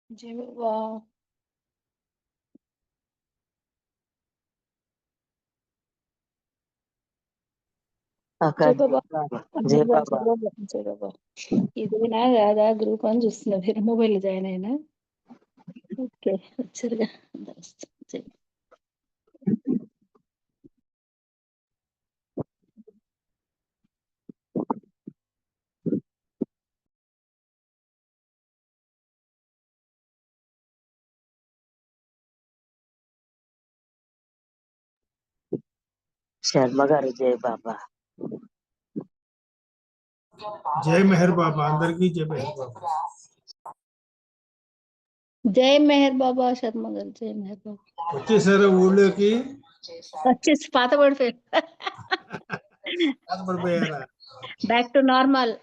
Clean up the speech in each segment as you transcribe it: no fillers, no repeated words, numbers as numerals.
जय बाबा। అక్క జై బాబా. జై జై బాబా. బాబా. జై బాబా. ఇదేనా కాదా గ్రూప్ అని చూస్తున్నా, వేరే మొబైల్ జాయిన్ అయినా. ఓకే, వచ్చారుగా. జై. శర్మ గారు జై బాబా. జై మెహర్ బాబా. అందరికీ జై మెహర్ బాబా. జై మెహర్ బాబా. శర్మ గారు జై మెహర్ బాబా. వచ్చేసారా ఊళ్ళోకి? వచ్చేసి పాత పడిపోయారు. పడిపోయారా? Back to normal.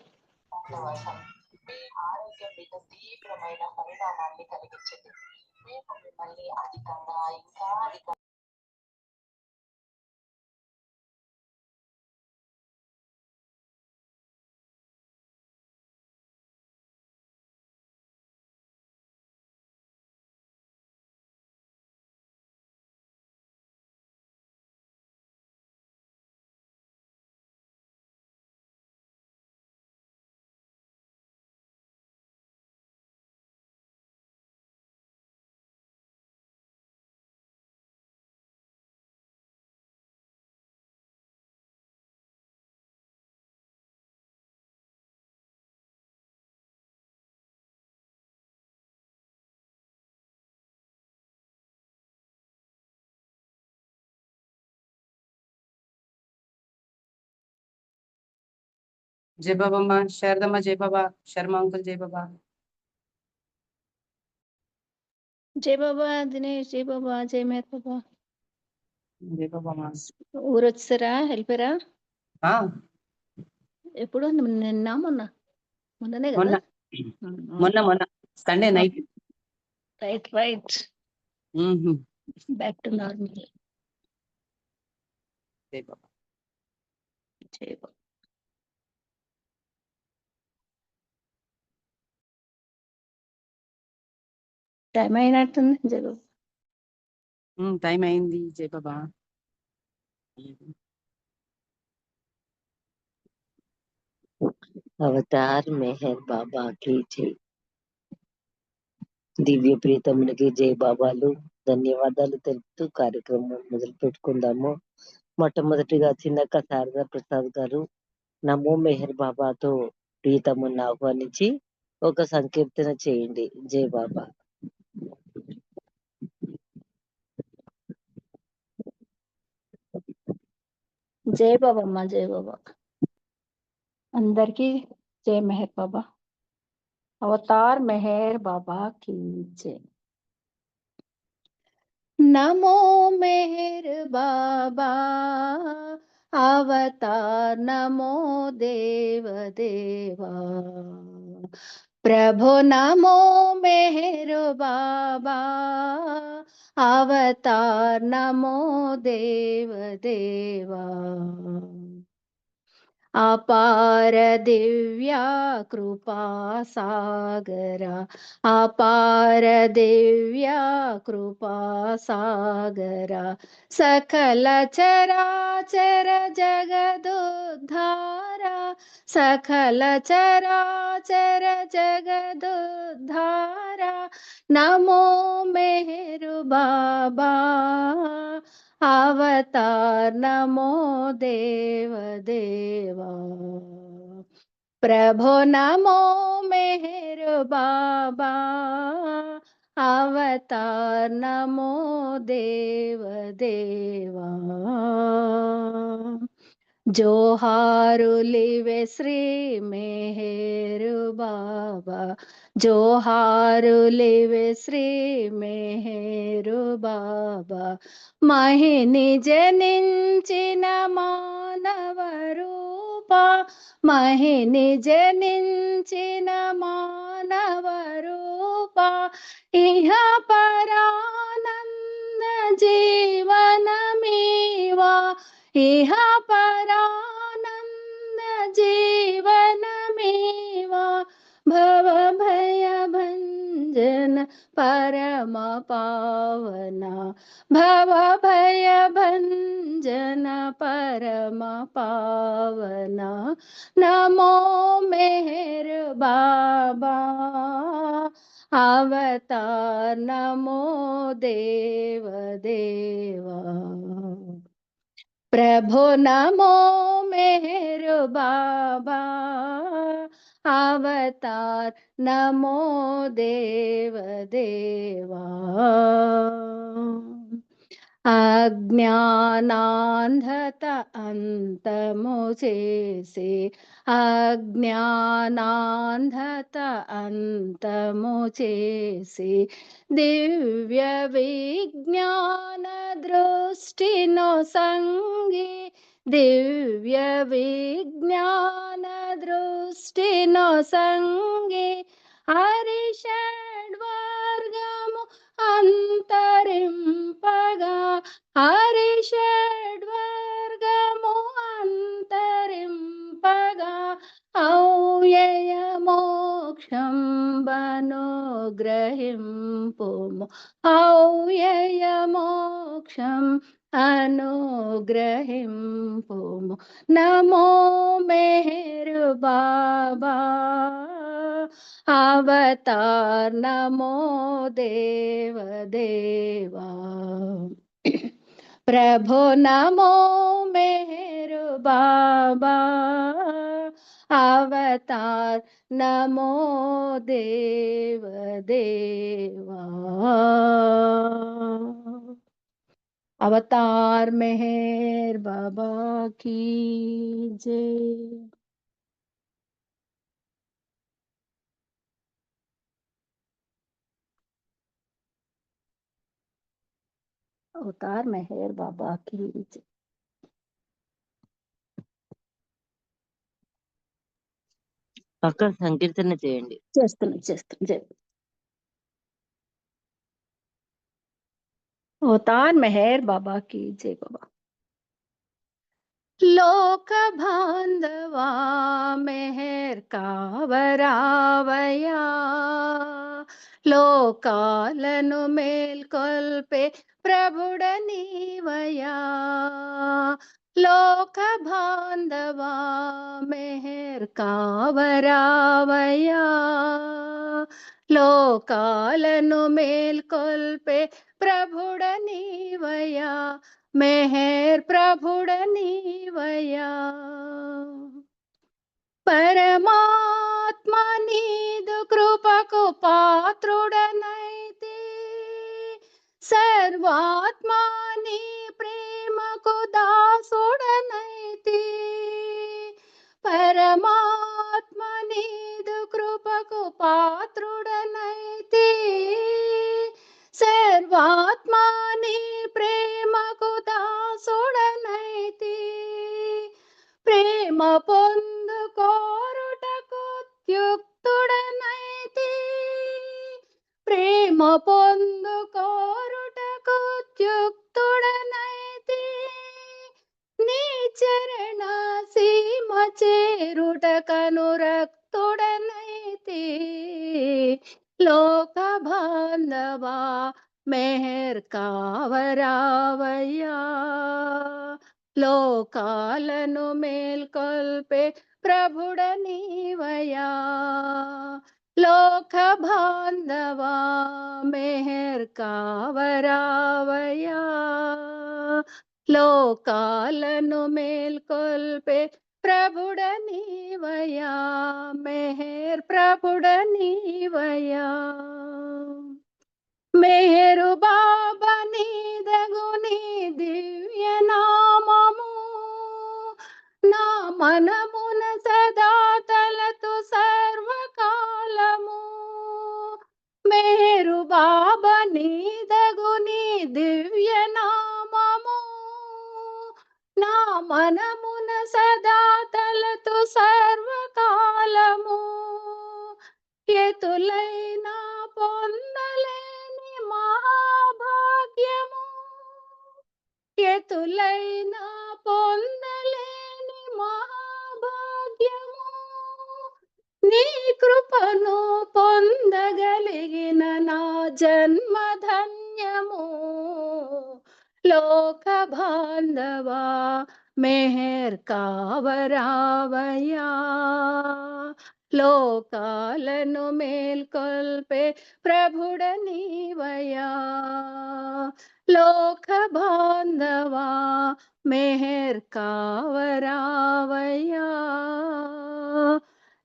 ఆరోగ్యం మీద తీవ్రమైన పరిణామాన్ని కలిగించింది. మేము మిమ్మల్ని అధికంగా ఇంకా అధికంగా जय बाबा माँ, शारदा माँ जय बाबा, शर्मा अंकल जय बाबा. జై బాబా. దినేష్ జై బాబా. జై మెహర్ బాబా. जय बाबा माँ. ఊరు వచ్చారా? వెళ్ళిపోయారా? हाँ, ఎప్పుడు? నిన్న మొన్ననే కదా. మొన్న మొన్న మొన్న Sunday night. Right right. Back to normal. जय बाबा. జై బాబా. టైం అయినట్టుంది. జై బాబా. టైం అయింది. జై బాబా. అవతార్ మెహర్ బాబా కి జై. దివ్య ప్రీతమునికి జై బాబాలు. ధన్యవాదాలు తెలుపుతూ కార్యక్రమం మొదలు పెట్టుకుందాము. మొట్టమొదటిగా చిన్నక్క శారదా ప్రసాద్ గారు నమో మెహర్ బాబాతో ప్రీతమును ఆహ్వానించి ఒక సంకీర్తన చేయండి. జై బాబా. జై బాబా అమ్మ. జై బాబా. అందరికీ జై మెహర్ బాబా. అవతార్ మెహర్ బాబా की जय. नमो मेहर बाबा अवतार, नमो देव देवा प्रभु, नमो मेहर बाबा अवतार, नमो देव देवा अपार दिव्या कृपा सागरा, अपार दिव्या कृपा सागरा सकल चराचर जगदुद्धारा, सकल चराचर जगदुद्धारा नमो मेहर बाबा अवतार, नमो देव देवा प्रभु, नमो मेहर बाबा अवतार, नमो देव देवा जोहारुलिवे श्री मेहर बाबा, जोहारुलिवे श्री मेहर बाबा महिनि जनिंचिन मानव रूपा, महिनि जनिंचिन मानव रूपा इह परानंद जीवन मीवा, इह परानंद जीवन मेवा भव भय भंजन परम पावन भव भय भंजन परम पावन नमो मेहर बाबा अवतार नमो देव देवा प्रभु नमो मेहर बाबा अवतार नमो देव देवा अज्ञानांधत अंतमु చేసే అజ్ఞానాంధత అంతము చేసి దివ్య విజ్ఞాన దృష్టిను సంగి దివ్య విజ్ఞాన దృష్టిను సంగి హరిషడ్వర్గము అంతరింపగా హరిషడ్వర్గము అంతరింపగా ఔయయ మోక్షం అనుగ్రహింపుము ఔయయ మోక్షం అనుగ్రహింపుము నమో మెహరు బాబా अवतार नमो देव देवा प्रभु नमो मेहर बाबा अवतार नमो देव देवा अवतार मेहर बाबा की जय। अवतार मेहर बाबा की जय। అక్క సంకీర్తన చేయండి. చేస్తున్నా జై अवतार मेहर बाबा की जय बाबा। लोक बांधवा मेहर कावरावया లోకాలను మేల్కొల్పే ప్రభుడనీవయా లోక బాంధవా మెహర్ కావరావయా లోకాలను మేల్కొల్పే ప్రభుడనీవయా మెహర్ ప్రభుడనీవయా పరమాత్మ నీదు కృపకు పాత్రుడనైతి సర్వాత్మ నీ ప్రేమకు దాసుడనైతి పరమాత్మ నీదు కృపకు పాత్రుడనైతి సర్వాత్మ నీ ప్రేమకు దాసుడనైతి ప్రేమ పొందుకోరుటకు త్యుక్తుడనైతి ప్రేమ పొందుకోరుటకు త్యుక్తుడనైతి నీ చరణ సీమ చేరుటకనురక్తుడనైతి లోక బాంధవా మెహర్ కావరావయ్యా లోకాలను మేల్కొల్పే ప్రభుడనీవయా లోక బాంధవా మెహర్ కావరావయ్యా లోకాలను మేల్కొల్పే ప్రభుడనీవయా మెహర్ ప్రభుడనీవయా మెహరు బాబా నీదగు నీ దివ్య నామము నా మనమున సదా తలతు సర్వకాలము మెహరు బాబా నీదగు నీ దివ్య నామము నా మనమున సదా తలతు సర్వకాలము ఎతులైనా పొందలేని మహాభాగ్యము ఎతులైనా పొందలేని మహాభాగ్యము జన్మ ధన్యము లోక బాంధవా మెహర్ కావరావయ్యా లోకాలను మేల్కొల్పే ప్రభుడ నీవయ్యా లోక బాంధవా మెహర్ కావరావయ్యా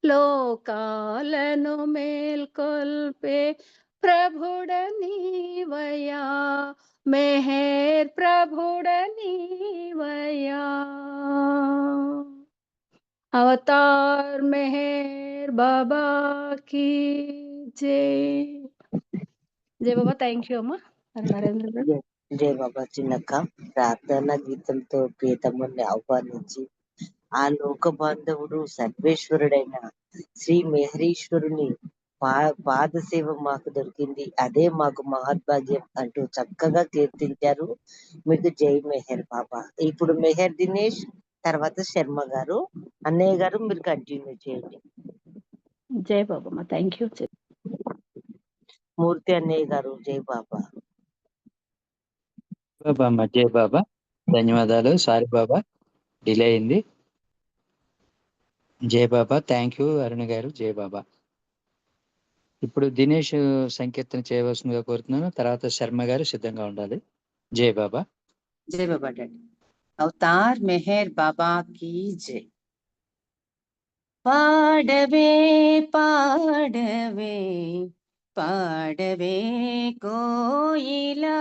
లోకాలను మేల్కొల్పే ప్రభుడ నీవయ్యా మెహర్ ప్రభుడ నీవయ్యా అవతార్ మెహర్ బాబా की जय జై బాబా. థ్యాంక్ యూ అమ్మా నరేంద్ర గారు. జై బాబా. చిన్నక్క ప్రార్థన గీతంతో ప్రియతముని ఆహ్వానించి ఆ లోక బాంధవుడు సర్వేశ్వరుడైన శ్రీ మెహరీశ్వరుని పాద సేవ మాకు దొరికింది, అదే మాకు మహద్భాగ్యం అంటూ చక్కగా కీర్తించారు. మీకు జై మెహర్ బాబా. ఇప్పుడు మెహర్ దినేష్, తర్వాత శర్మ గారు, అన్నయ్య గారు మీరు కంటిన్యూ చేయండి. జై బాబా. Thank you. మూర్తి అన్నయ్య గారు జై బాబా. బాబా జై బాబా. ధన్యవాదాలు. సారీ బాబా, డిలే అయింది. జై బాబా. థ్యాంక్ యూ అరుణ్ గారు. జై బాబా. ఇప్పుడు దినేష్ సంకీర్తన చేయవలసిందిగా కోరుతున్నాను. తర్వాత శర్మ గారు సిద్ధంగా ఉండాలి. జై బాబా. జై బాబా డాడీ. అవతార్ మెహర్ బాబా కీ జై. పాడవే పాడవే పాడవే కోయిలా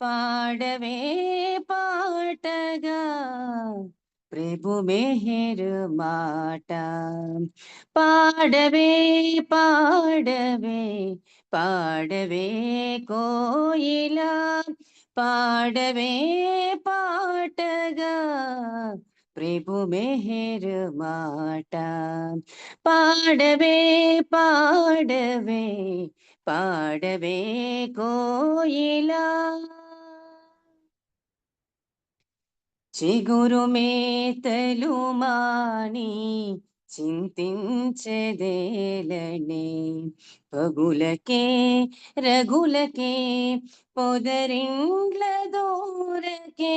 పాడవే పాటగా ప్రభు మెహర్ మాట పాడవే పాడవే పాడవే కోయిలా పాడవే పాటగా ప్రభు మెహర్ మాట పాడవే పాడవే పాడవే కోయిలా చిగురు మేతలు మాని చింతించెదేలనే పగులకే రగులకే పొదరిండ్ల దూరకే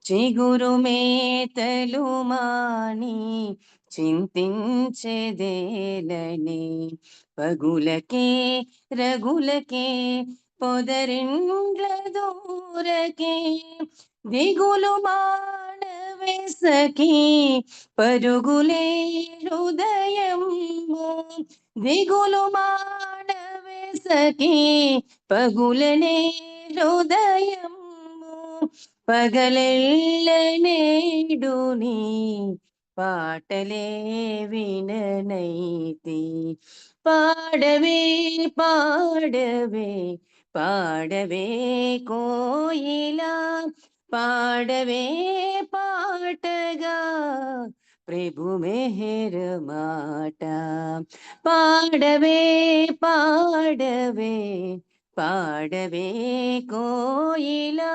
చిగురు మేతలు మాని చింతించెదేలనే పగులకే రగులకే పొదరిండ్ల దూరకే దిగులు మానవే సఖీ పరుగులే హృదయము దిగులు మానవే సఖీ పగులనే హృదయము పగలెళ్ళనేడుని పాటలే విననైతి పాడవే పాడవే పాడవే కోయిలా పాడవే పాటగా ప్రభు మెహర్ మాట పాడవే పాడవే పాడవే కోయిలా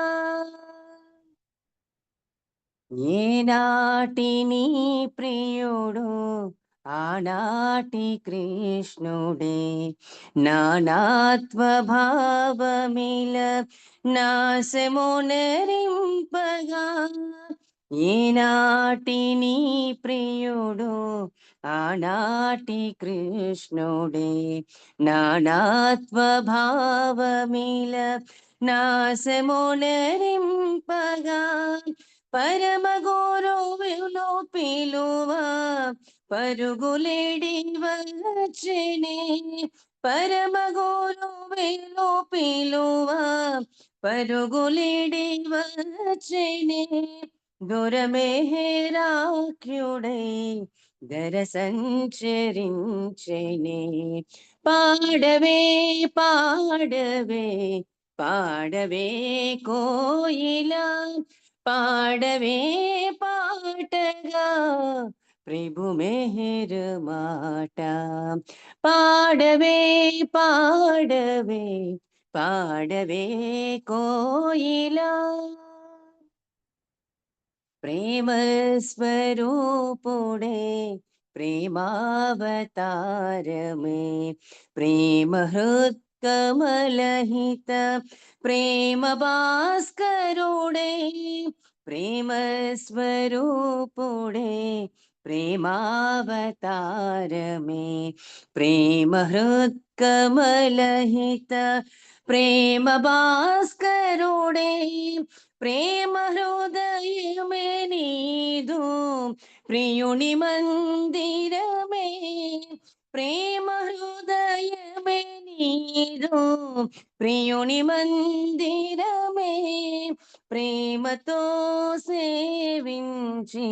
ఏనాటి నీ ప్రియుడు ఆనాటి కృష్ణుడే నానాత్వ భావమిల నాశమునరింపగా ఏనాటి నీ ప్రియుడు ఆనాటి కృష్ణుడే నానాత్వ భావమిల నాశమునరింపగా పరమ గురువులు పిలువ పరుగులేడి వచ్చెనే పరమ గురువులు పిలువ పరుగులేడి వచ్చెనే దురమేహరాఖ్యుడై దర సంచరించెనే పాడవే పాడవే పాడవే కోయిలా పాడవే పాటగా ప్రభు మెహర్ మాట పాడవే పాడవే పాడవే కోయిలా ప్రేమ స్వరూపుడే ప్రేమావతారమే ప్రేమ హృత్ कमलहित प्रेम भास्करुडे प्रेम स्वरूपुडे प्रेमावतार में प्रेम हृद कमलहित प्रेम भास्करुडे प्रेम हृदय में नीदु प्रियुनि मंदिर में प्रेम हृदय में नीदु प्रियुनि मंदिर में प्रेम तो सेविंची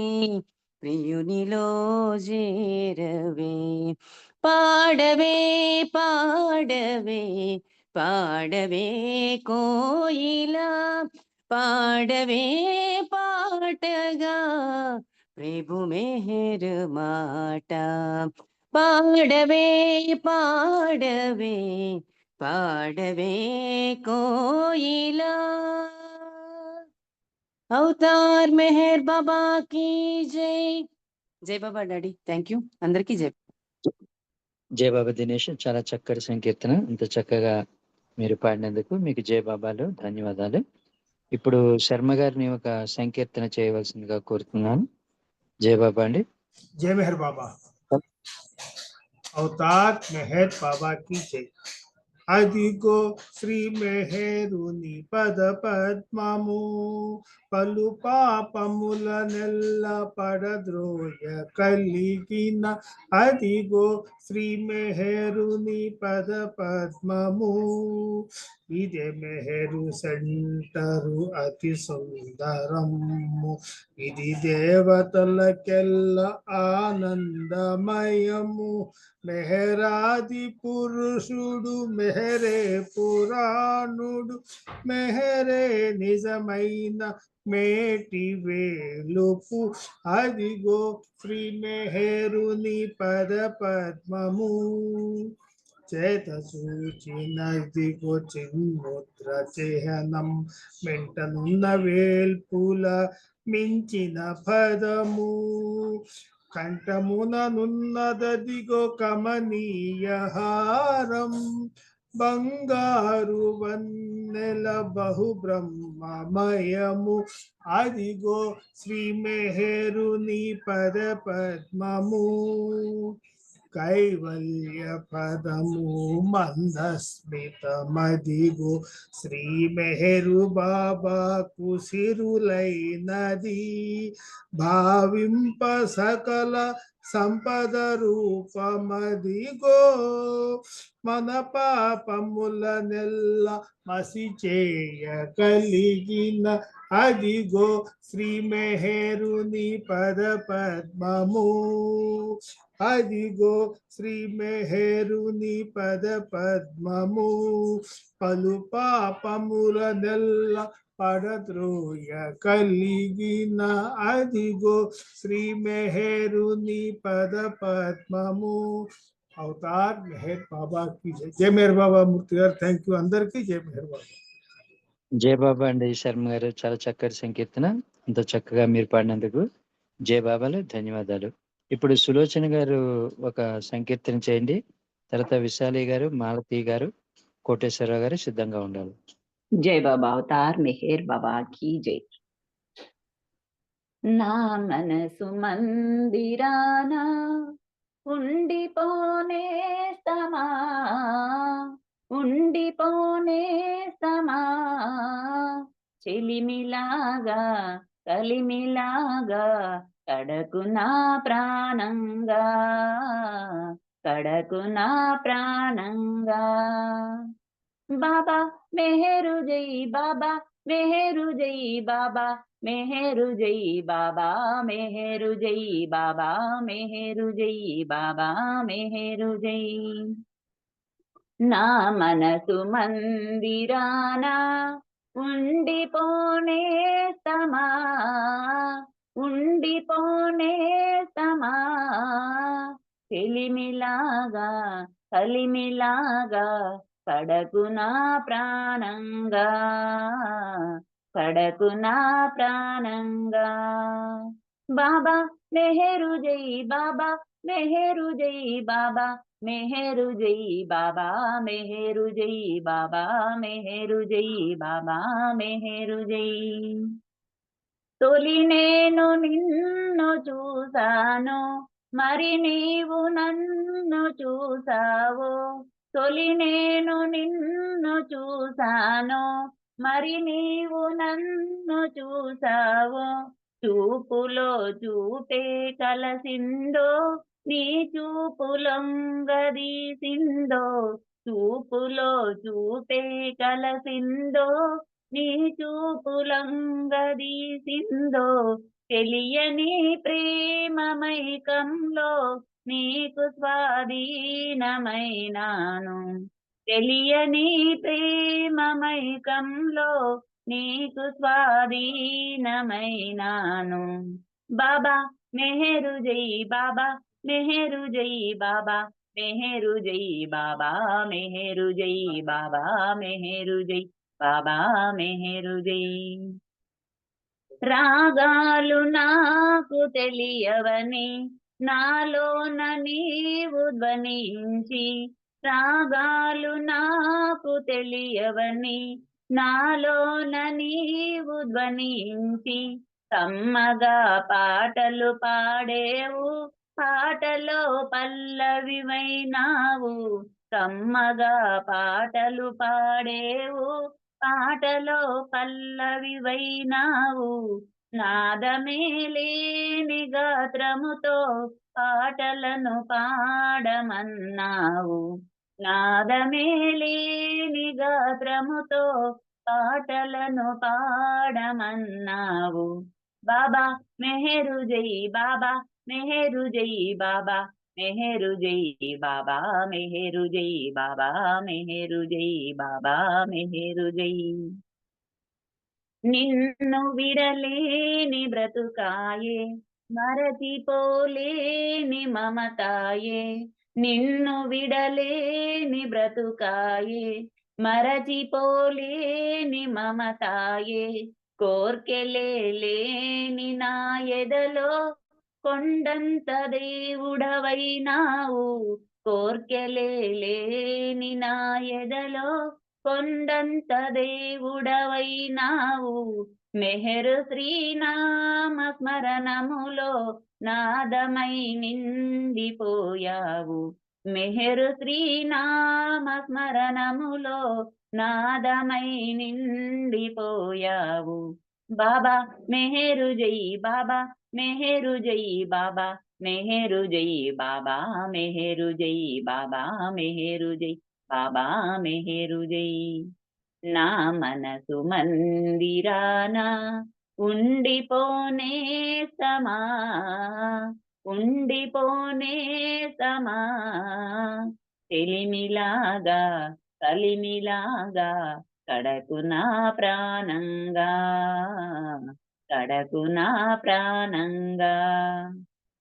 प्रियुनिलो जेरवे पाडवे पाडवे पाडवे कोयिला पाडवे पाटगा प्रभु मेहर माटा पाडवे पाडवे पाडवे कोयिला अवतार मेहर बाबा की जय జై బాబా డాడీ థ్యాంక్ యూ అందరికీ జై జై బాబా దినేష్, చాలా చక్కటి సంకీర్తన. ఇంత చక్కగా మీరు పాడినందుకు మీకు జై బాబాలు ధన్యవాదాలు. ఇప్పుడు శర్మ గారిని ఒక సంకీర్తన చేయవలసిందిగా కోరుతున్నాను. జై బాబా అండి. जय मेहर बाबा। अवतार मेहर बाबा की जय। అదిగో శ్రీ మెహరుని పద పద్మము పలు పాపముల నెల్ల పడద్రోయ కలిగిన అదిగో శ్రీ మెహరుని పద పద్మము ఇదే మెహరు సెంటరు అతి సుందరము ఇది దేవతలకెల్ల ఆనందమయము మెహరాది పురుషుడు మెహరే పురాణుడు మెహరే నిజమైన మేటి వేలుపు అదిగో శ్రీ మెహరుని పద పద్మము చేత సూచినదిగో చిన్ముద్ర చిహ్నం మెంటనున్న వేల్పుల మించిన పదము కంఠముననున్నదదిగో కమనీయ హారం బంగారు వన్నెల బహు బ్రహ్మమయము అదిగో శ్రీ మెహరుని పద పద్మము కైవల్య పదము మందస్మితమదిగో శ్రీ మెహరు బాబాకు సిరులైనది భావింప సకల సంపద రూపమదిగో మన పాపముల నెల్ల మసి చేయ కలిగిన అదిగో శ్రీ మెహరుని పద పద్మము అదిగో శ్రీ మెహరుని పద పద్మము పలు పాపముల నెల్ల పడద్రోయ కలిగిన అదిగో శ్రీ మెహరుని పద పద్మము అవతార్ మెహర్ బాబా की जय। जय मेहर बाबा मूर्ति గారు థ్యాంక్ యూ అందరికీ జై మెహర్ బాబా। జై బాబా అండి శర్మ గారు, చాలా చక్కటి సంకీర్తన. అంత చక్కగా మీరు పాడినందుకు జై బాబాలు ధన్యవాదాలు. ఇప్పుడు సులోచన గారు ఒక సంకీర్తన చేయండి. తర్వాత విశాలి గారు, మాలతి గారు, కోటేశ్వరరావు గారు సిద్ధంగా ఉండాలి. जय बाबा अवतार मेहर बाबा की जय। నా మనసు మందిరాన ఉండిపోనేస్తమా ఉండిపోనేస్తమా చెలిమిలాగా కలిమిలాగా కడకు నా ప్రాణంగా కడకు నా ప్రాణంగా బాబా మెహరు జై బాబా మెహరు జై బాబా మెహరు జై బాబా మెహరు జై బాబా మెహరు జై బాబా మెహరు జై నా మనసు మందిరాన ఉండిపోనేస్తమా ఉండిపోనేస్తమా చెలిమిలాగా కలిమిలాగా కడకు నా ప్రాణంగా కడకు నా ప్రాణంగా బాబా మెహరు జై బాబా మెహరు జై బాబా మెహరు జై బాబా మెహరు జై బాబా మెహరు జై బాబా మెహరు జై తొలి నేను నిన్ను చూసాను మరి నీవు నన్ను చూసావు తొలి నేను నిన్ను చూసాను మరి నీవు నన్ను చూసావు చూపులో చూపే కలసిందో నీ చూపులొంగదీసిందో చూపులో చూపే కలసిందో నీ చూపులంగదీసిందో తెలియని ప్రేమమైకంలో నీకు స్వాధీనమైనాను తెలియని ప్రేమమైకంలో నీకు స్వాధీనమైనాను బాబా మెహరు జై బాబా మెహరు జై బాబా మెహరు జై బాబా మెహరు జై బాబా మెహరు జై బాబా మెహరు జై రాగాలు నాకు తెలియవని నాలోన నీవు ధ్వనించి రాగాలు నాకు తెలియవని నాలోన నీవు ధ్వనించి కమ్మగా పాటలు పాడేవు పాటలో పల్లవివైనావు కమ్మగా పాటలు పాడేవు పాటలో పల్లవివైనావు నాదమేలేని గాత్రముతో పాటలను పాడమన్నావు నాదమేలేని గాత్రముతో పాటలను పాడమన్నావు బాబా మెహరు జై బాబా మెహరు జై బాబా మెహరు జై బాబా మెహరు జై బాబా మెహరు జై బాబా మెహరు జై నిన్ను విడలేని బ్రతుకాయే మరచిపోలేని మమతాయే నిన్ను విడలేని బ్రతుకాయే మరచిపోలేని మమతాయే కోర్కెలేని నా ఎదలో కొండంత దేవుడవైనావు కోర్కెలేని నా ఎదలో కొండంత దేవుడవైనావు మెహరు శ్రీనామ స్మరణములో నాదమై నిండిపోయావు మెహరు శ్రీనామ స్మరణములో నాదమై నిండిపోయావు బాబా మెహరు జై బాబా మెహరు జై బాబా మెహరు జై బాబా మెహరు జై బాబా మెహరు జై బాబా మెహరు జై నా మనసు మందిరాన ఉండిపోనే సమా ఉండిపోనే సమా తెలిమిలాగా కలిమిలాగా కడకు నా ప్రాణంగా కడకు నా ప్రాణంగా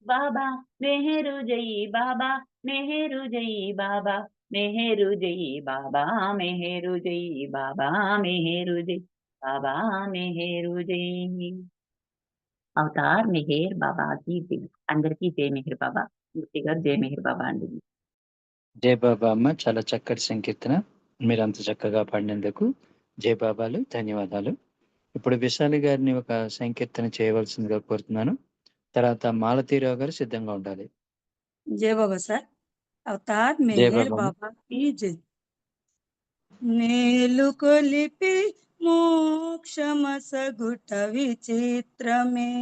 బాబా మెహరు జై బాబా మెహరు జై బాబా మెహరు జై బాబా మెహరు జై బాబా మెహరు జై బాబా మెహరు జై అవతార్ మెహర్ బాబాకి జై అందరికీ జై మెహర్ బాబా మూర్తి గారు జై మెహర్ బాబా అండి జై బాబా అమ్మ చాలా చక్కటి సంకీర్తన మీరు అంత చక్కగా పాడినందుకు జై బాబాలు ధన్యవాదాలు ఇప్పుడు విశాలి గారిని ఒక సంకీర్తన చేయవలసిందిగా కోరుతున్నాను తర్వాత మాలతీరావు గారు సిద్ధంగా ఉండాలి जय बाबा सर अवतार జై मेहर బాబా बाबा की जय మేలుకొలిపి మోక్షమసగుట విచిత్రమే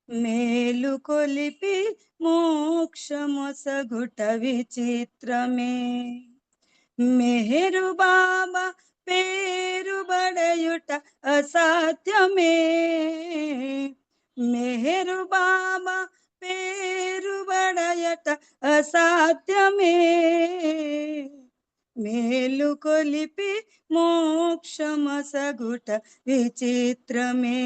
మేలుకొలిపి మోక్షమసగుట విచిత్రమే మెహరు బాబా పేరు బడయుట అసాధ్యమే మెహరు బాబా పేరు బడయట అసాధ్యమే మేలు కొలిపి మోక్షమసగుట విచిత్రమే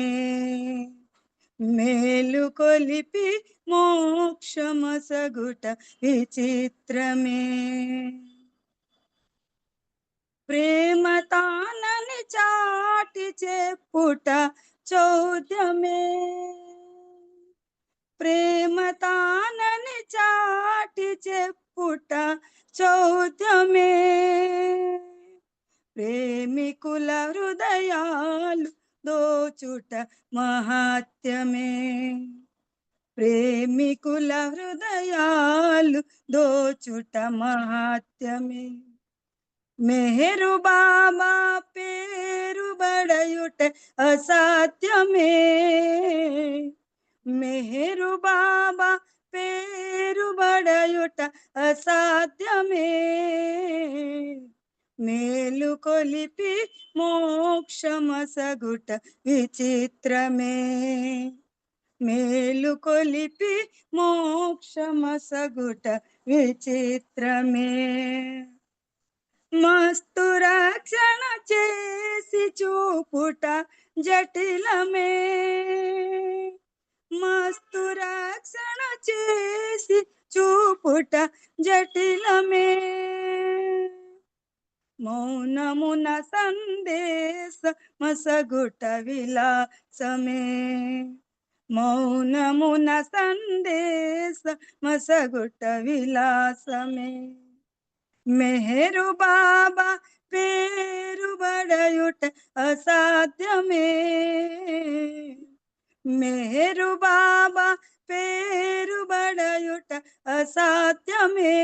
మేలు కొలిపి మోక్షమసగుట విచిత్రమే ప్రేమ తానని చాటి చెప్పుట చౌద్యమే ప్రేమ తానని చాటి చెప్పుట చౌద్యమే ప్రేమికుల హృదయాలు దోచుట మహాత్యమే ప్రేమికుల హృదయాలు దోచుట మహాత్యమే మెహరు బాబా పేరు బడయుట అసాధ్యమే మెహరు బాబా పేరు బడయుట అసాధ్యమే మేలు కొలిపి మోక్షమసగుట విచిత్రమే మేలు కొలిపి మోక్షమసగుట విచిత్రమే మస్తు రక్షణ చేసి చూపుట జటిలమే మస్తు రక్షణ చేసి చూపుట జటిలమే మౌనమున సందేశ మసగుట విలాసమే మౌనమున సందేశ మసగుట విలాసమే మెహరు బాబా పేరు బడయుట అసాధ్యమే మెహరు బాబా పేరు బడయుట అసాధ్యమే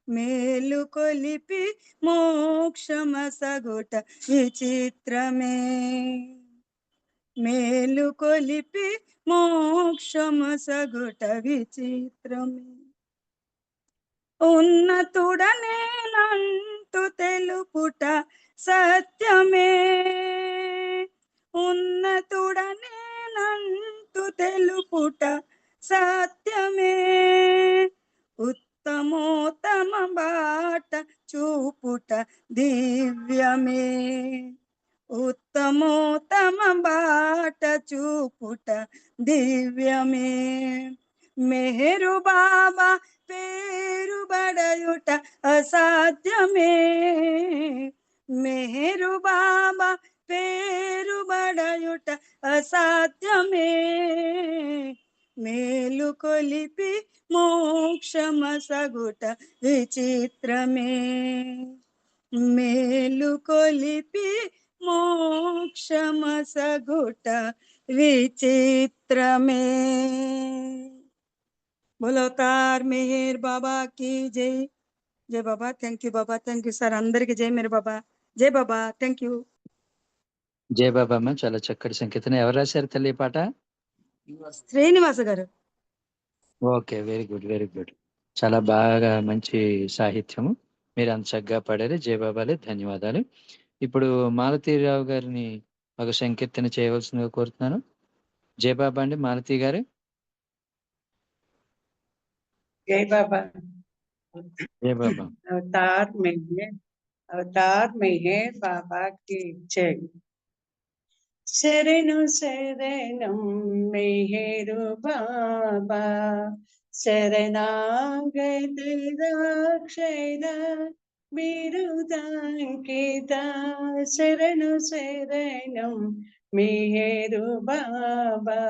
మేలు కొలిపి మోక్షమసగుట విచిత్రమే మేలు కొలిపి మోక్షమసగుట విచిత్రమే ఉన్నతుడనేనంటూ తెలుపుట సత్యమే ఉన్నతుడనేనంటూ తెలుపుట సత్యమే ఉత్తమోత్తమ బాట చూపుట దివ్యమే ఉత్తమోత్తమ బాట చూపుట దివ్యమే మెహరు బాబా పేరు బడయుట అసాధ్యమే మెహరు బాబా పేరు బడయుట అసాధ్యమే మేలు కొలిపి మోక్షమసగుట విచిత్రమే మేలు కొలిపి మోక్షమసగుట విచిత్రమే बोलो तार मेहर बाबा की जय जय Baba thank you Baba thank you sir अंदर की जय मेरे बाबा जय बाबा थैंक यू జయ బాబా అమ్మ, చాలా చక్కటి సంకీర్తన. ఎవరు రాశారు తల్లి ఈ పాట? శ్రీనివాస గారు okay, very good, very good. చాలా బాగా మంచి సాహిత్యము. మీరు అంత చక్కగా పాడారు. జయబాబాలే ధన్యవాదాలు. ఇప్పుడు మాలతీరావు గారిని ఒక సంకీర్తన చేయవలసిందిగా కోరుతున్నాను. జయబాబా అండి, మాలతీ గారు. जय बाबा జయబాబా. अवतार में है बाबा की जय शरणु शरणं मेहरु बाबा शरणागत रक्षण बिरुदांकिता शरणु शरणं मेहरु बाबा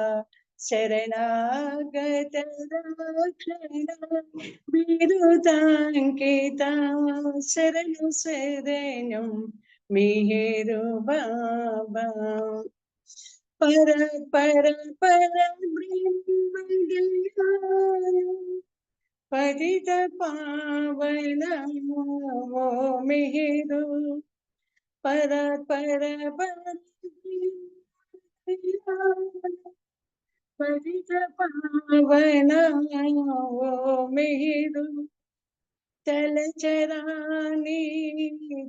शरणागत रक्षण बिरुदांकिता शरणु शरणं मेहरु बाबा पर पर पर पतित पावन वो मेहरु पर पर पतित पावन वो मेहरु తలచరాని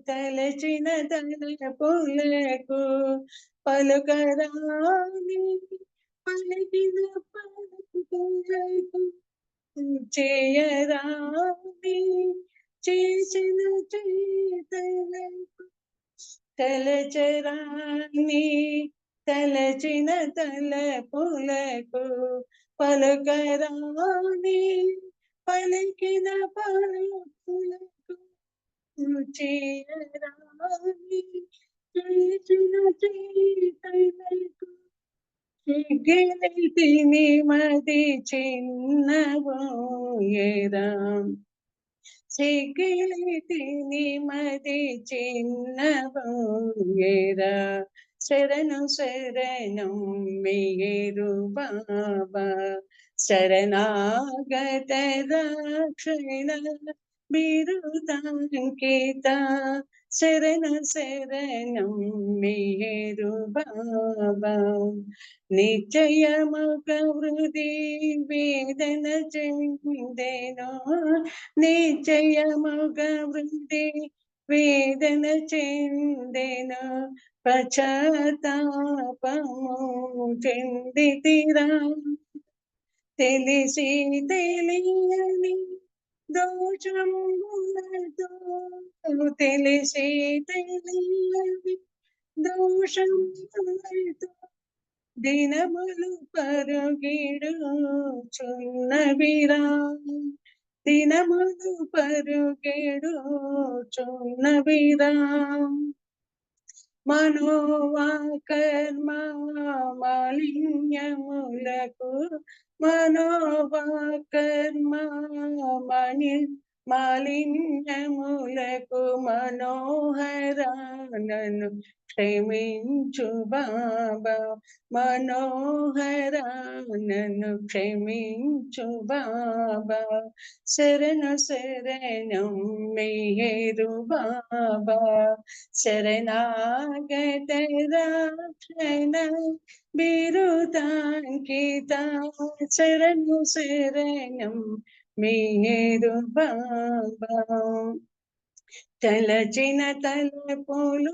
తలచిన తలపులకు పలుకరాని పలికిన పలుకులకు చేయరాని చేసిన చేతలకు తలచరాని తలచిన తలపులకు పలుకరాని పలికిన పలుకులకు చేయరాని చేసిన చేతలకు గెలితిని మది చిన్నబోయేరా సిగిలితిని మది చిన్నబోయేరా శరణు శరణం మేరు బాబా శరణాగత రక్షణ బిరుదాంకిత శరణ శరణం మేరు బాబా నిశ్చయముగ హృది వేదన చెందెను నిశ్చయముగ హృది వేదన చెందెను పశ్చాత్తాపము చెందితిరా తెలిసి తెలియని దోషములతో తెలిసి తెలియని దోషములతో దినములు పరుగిడుచున్నవిరా దినములు పరుగిడుచున్నవిరా మనోవాకర్మ మాలిన్యములకు మనోవాకర్మ మాలిన్యములకు మనోహరానను క్షమించు బాబా మనోహరానను క్షమించు బాబా శరణు శరణం మేరు బాబా శరణాగత రక్షణ బిరుదాంకిత శరణు శరణం మేరు బాబా తలచిన తలపులు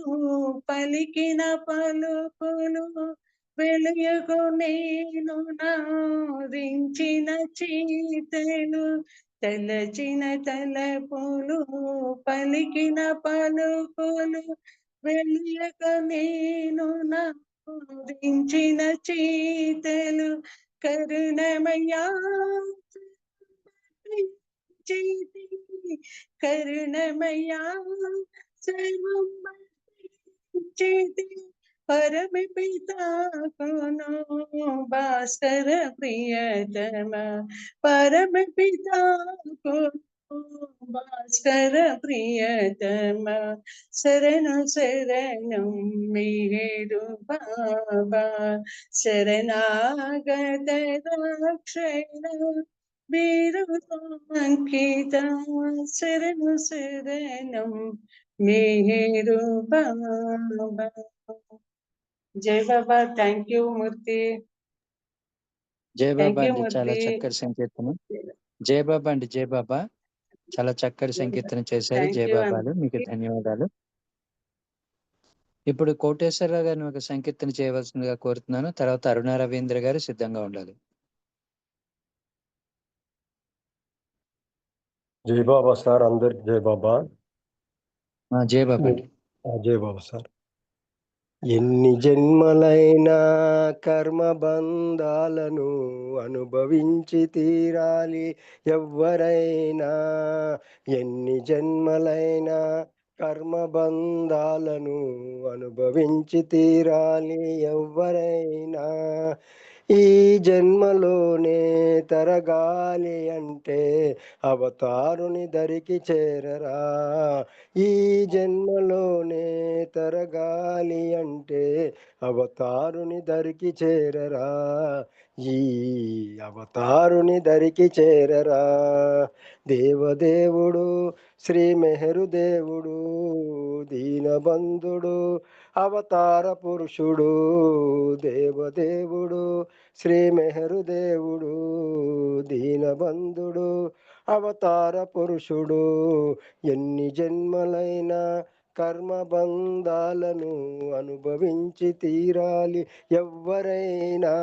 పలికిన పలుకులు వెలుయకు నేను నారించిన చీతలు తలచిన తలపులు పలికిన పలుకులు వెలుయక నేను నారించిన చీతలు కరుణమయ్యా కరుణమయ్యా సర్వం చేతి పరమ పితాకును భాస్కర ప్రియతమ పరమ పితాకును భాస్కర ప్రియతమ శరణు శరణం మేరు బాబా శరణాగత రక్షణ బిరుదాంకిత శరణు శరణం మేరు బాబా జై బాబా థ్యాంక్ యూ మూర్తి జై బాబా థ్యాంక్ యూ అండి, చాలా మూర్తి చక్కటి సంకీర్తన. జై బాబా అండి, జై బాబా. చాలా చక్కటి సంకీర్తన చేశారు. థ్యాంక్ జై యూ బాబాలు, మీకు ధన్యవాదాలు. ఇప్పుడు కోటేశ్వరరావు గారిని ఒక సంకీర్తన చేయవలసిందిగా కోరుతున్నాను. తర్వాత అరుణ రవీంద్ర గారు సిద్ధంగా ఉండాలి. జై బాబా సార్, అందరికి జై బాబా. జై బాబా అండి. జై బాబా సార్. ఎన్ని జన్మలైనా కర్మ బంధాలను అనుభవించి తీరాలి ఎవ్వరైనా. ఎన్ని జన్మలైనా కర్మ బంధాలను అనుభవించి తీరాలి ఎవ్వరైనా. ఈ జన్మలోనే తరగాలి అంటే అవతారుని దరికి చేరరా. ఈ జన్మలోనే తరగాలి అంటే అవతారుని దరికి చేరరా. ఈ అవతారుని దరికి చేరరా. దేవదేవుడు శ్రీ మెహరు దేవుడు దీనబంధుడు అవతార పురుషుడు. దేవదేవుడు శ్రీ మెహరు దేవుడు దీనబంధుడు అవతార పురుషుడు. ఎన్ని జన్మలైనా కర్మ బంధాలను అనుభవించి తీరాలి ఎవ్వరైనా.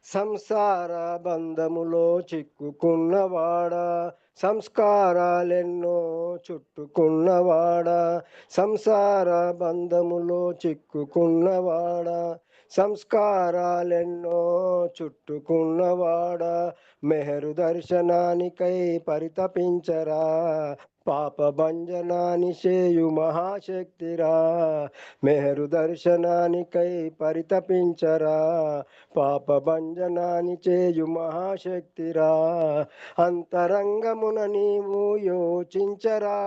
సంసార బంధములో చిక్కుకున్నవాడా సంస్కారాలెన్నో చుట్టుకున్నవాడా. సంసార బంధములో చిక్కుకున్నవాడా సంస్కారాలెన్నో చుట్టుకున్నవాడా. మెహరు దర్శనానికై పరితపించరా. పాప భంజనాని చేయు మహాశక్తిరా, మెహరు దర్శనానికై పరితపించరా. పాప భంజనాని చేయు మహాశక్తిరా, అంతరంగమున నీవు యోచించరా.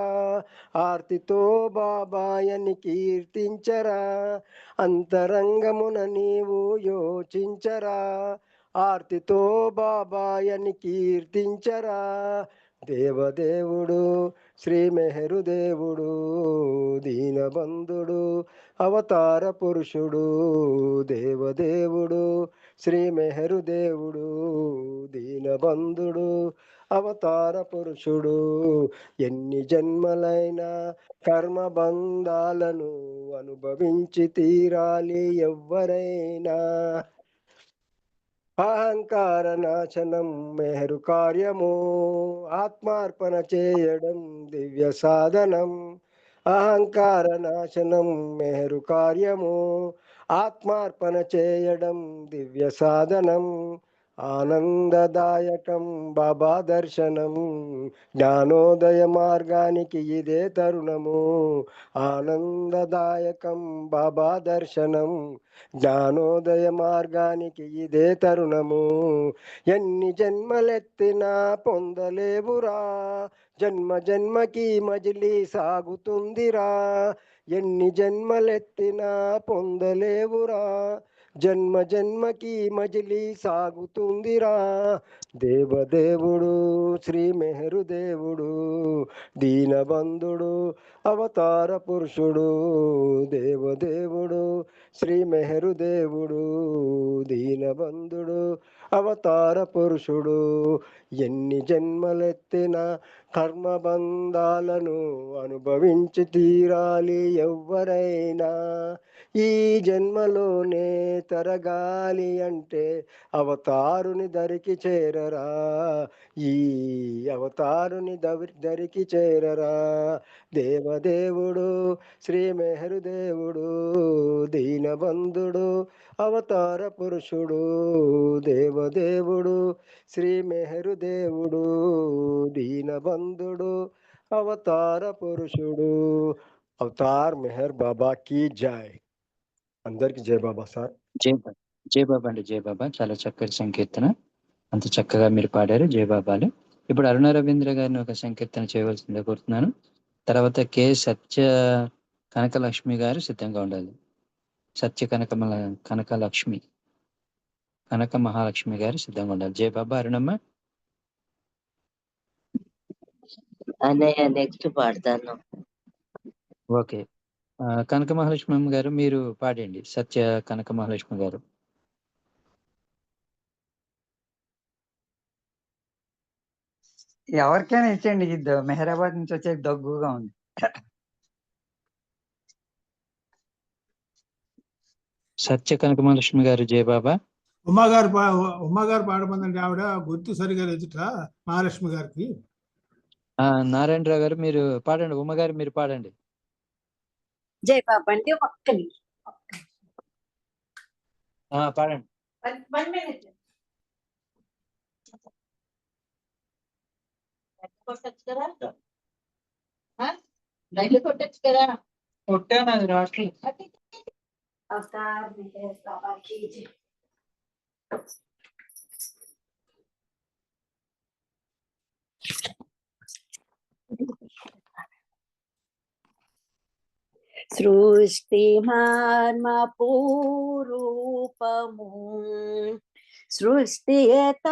ఆర్తితో బాబాయని కీర్తించరా, అంతరంగమున నీవు యోచించరా. ఆర్తితో బాబాయని కీర్తించరా. దేవదేవుడు శ్రీ మెహరు దేవుడు, దీనబంధుడు అవతార పురుషుడు. దేవదేవుడు శ్రీ మెహరు దేవుడు, దీనబంధుడు అవతార పురుషుడు. ఎన్ని జన్మలైనా కర్మబంధాలను అనుభవించి తీరాలి ఎవ్వరైనా. అహంకార నాశనం మెహరు కార్యము, ఆత్మార్పణ చేయడం దివ్య సాధనం. అహంకార నాశనం మెహరు కార్యము, ఆత్మార్పణ చేయడం దివ్య సాధనం. ఆనందదాయకం బాబా దర్శనం, జ్ఞానోదయ మార్గానికి ఇదే తరుణము. ఆనందదాయకం బాబా దర్శనం, జ్ఞానోదయ మార్గానికి ఇదే తరుణము. ఎన్ని జన్మలెత్తినా పొందలేవురా, జన్మ జన్మకి మజిలీ సాగుతుందిరా. ఎన్ని జన్మలెత్తినా పొందలేవురా, జన్మ జన్మకి మజిలీ సాగుతుందిరా. దేవదేవుడు శ్రీ మెహరు దేవుడు, దీనబంధుడు అవతార పురుషుడు. దేవదేవుడు శ్రీ మెహరు దేవుడు, దీనబంధుడు అవతార పురుషుడు. ఎన్ని జన్మలెత్తిన కర్మబంధాలను అనుభవించి తీరాలి ఎవ్వరైనా. ఈ జన్మలోనే తరగాలి అంటే అవతారుని దరికి చేరరా. ఈ అవతారుని దరికి చేరరా. దేవదేవుడు శ్రీ మెహరు దేవుడు, దీనబంధుడు అవతార పురుషుడు. దేవదేవుడు శ్రీ మెహరు దేవుడు, దీనబంధుడు అవతార పురుషుడు. అవతార్ మెహర్ బాబా కీ జై. అందరికి జై బాబా సార్. జై బాబా అండి, జై బాబా. చాలా చక్కటి సంకీర్తన, అంత చక్కగా మీరు పాడారు. జై బాబాలు. ఇప్పుడు అరుణ రవీంద్ర గారిని ఒక సంకీర్తన చేయవలసిందిగా కోరుతున్నాను. తర్వాత కె సత్య కనకలక్ష్మి గారు సిద్ధంగా ఉండాలి. సత్య కనకలక్ష్మి కనక మహాలక్ష్మి గారు సిద్ధంగా ఉండాలి. జై బాబా. అరుణమ్మ. అన్నయ్య నెక్స్ట్ పాడతాను. ఓకే. కనక మహాలక్ష్మి గారు మీరు పాడండి. సత్య కనక మహాలక్ష్మి గారు. ఎవరికైనా ఇచ్చేయండి. మెహరాబాద్ నుంచి వచ్చే దగ్గుగా ఉంది. సత్య కనక మహాలక్ష్మి గారు. జై బాబా. ఉమ్మగారు పాడమందండి. ఆవిడ గుర్తు సరిగా ఎదుట మహాలక్ష్మి గారికి. నారాయణరావు గారు మీరు పాడండి. ఉమ్మగారు మీరు పాడండి. జై బాబా అండి. ఒక్క నిమిషం. పాడండి. 1 minute. కొట్టచ్చు కదా, డైలీ కొట్టచ్చు కదా. కొట్టాను, అది రాష్ట్రం. అవతార్ మెహర్ బాబా కీ జై. సృష్టిమార్మపూరూపము, సృష్టియతానను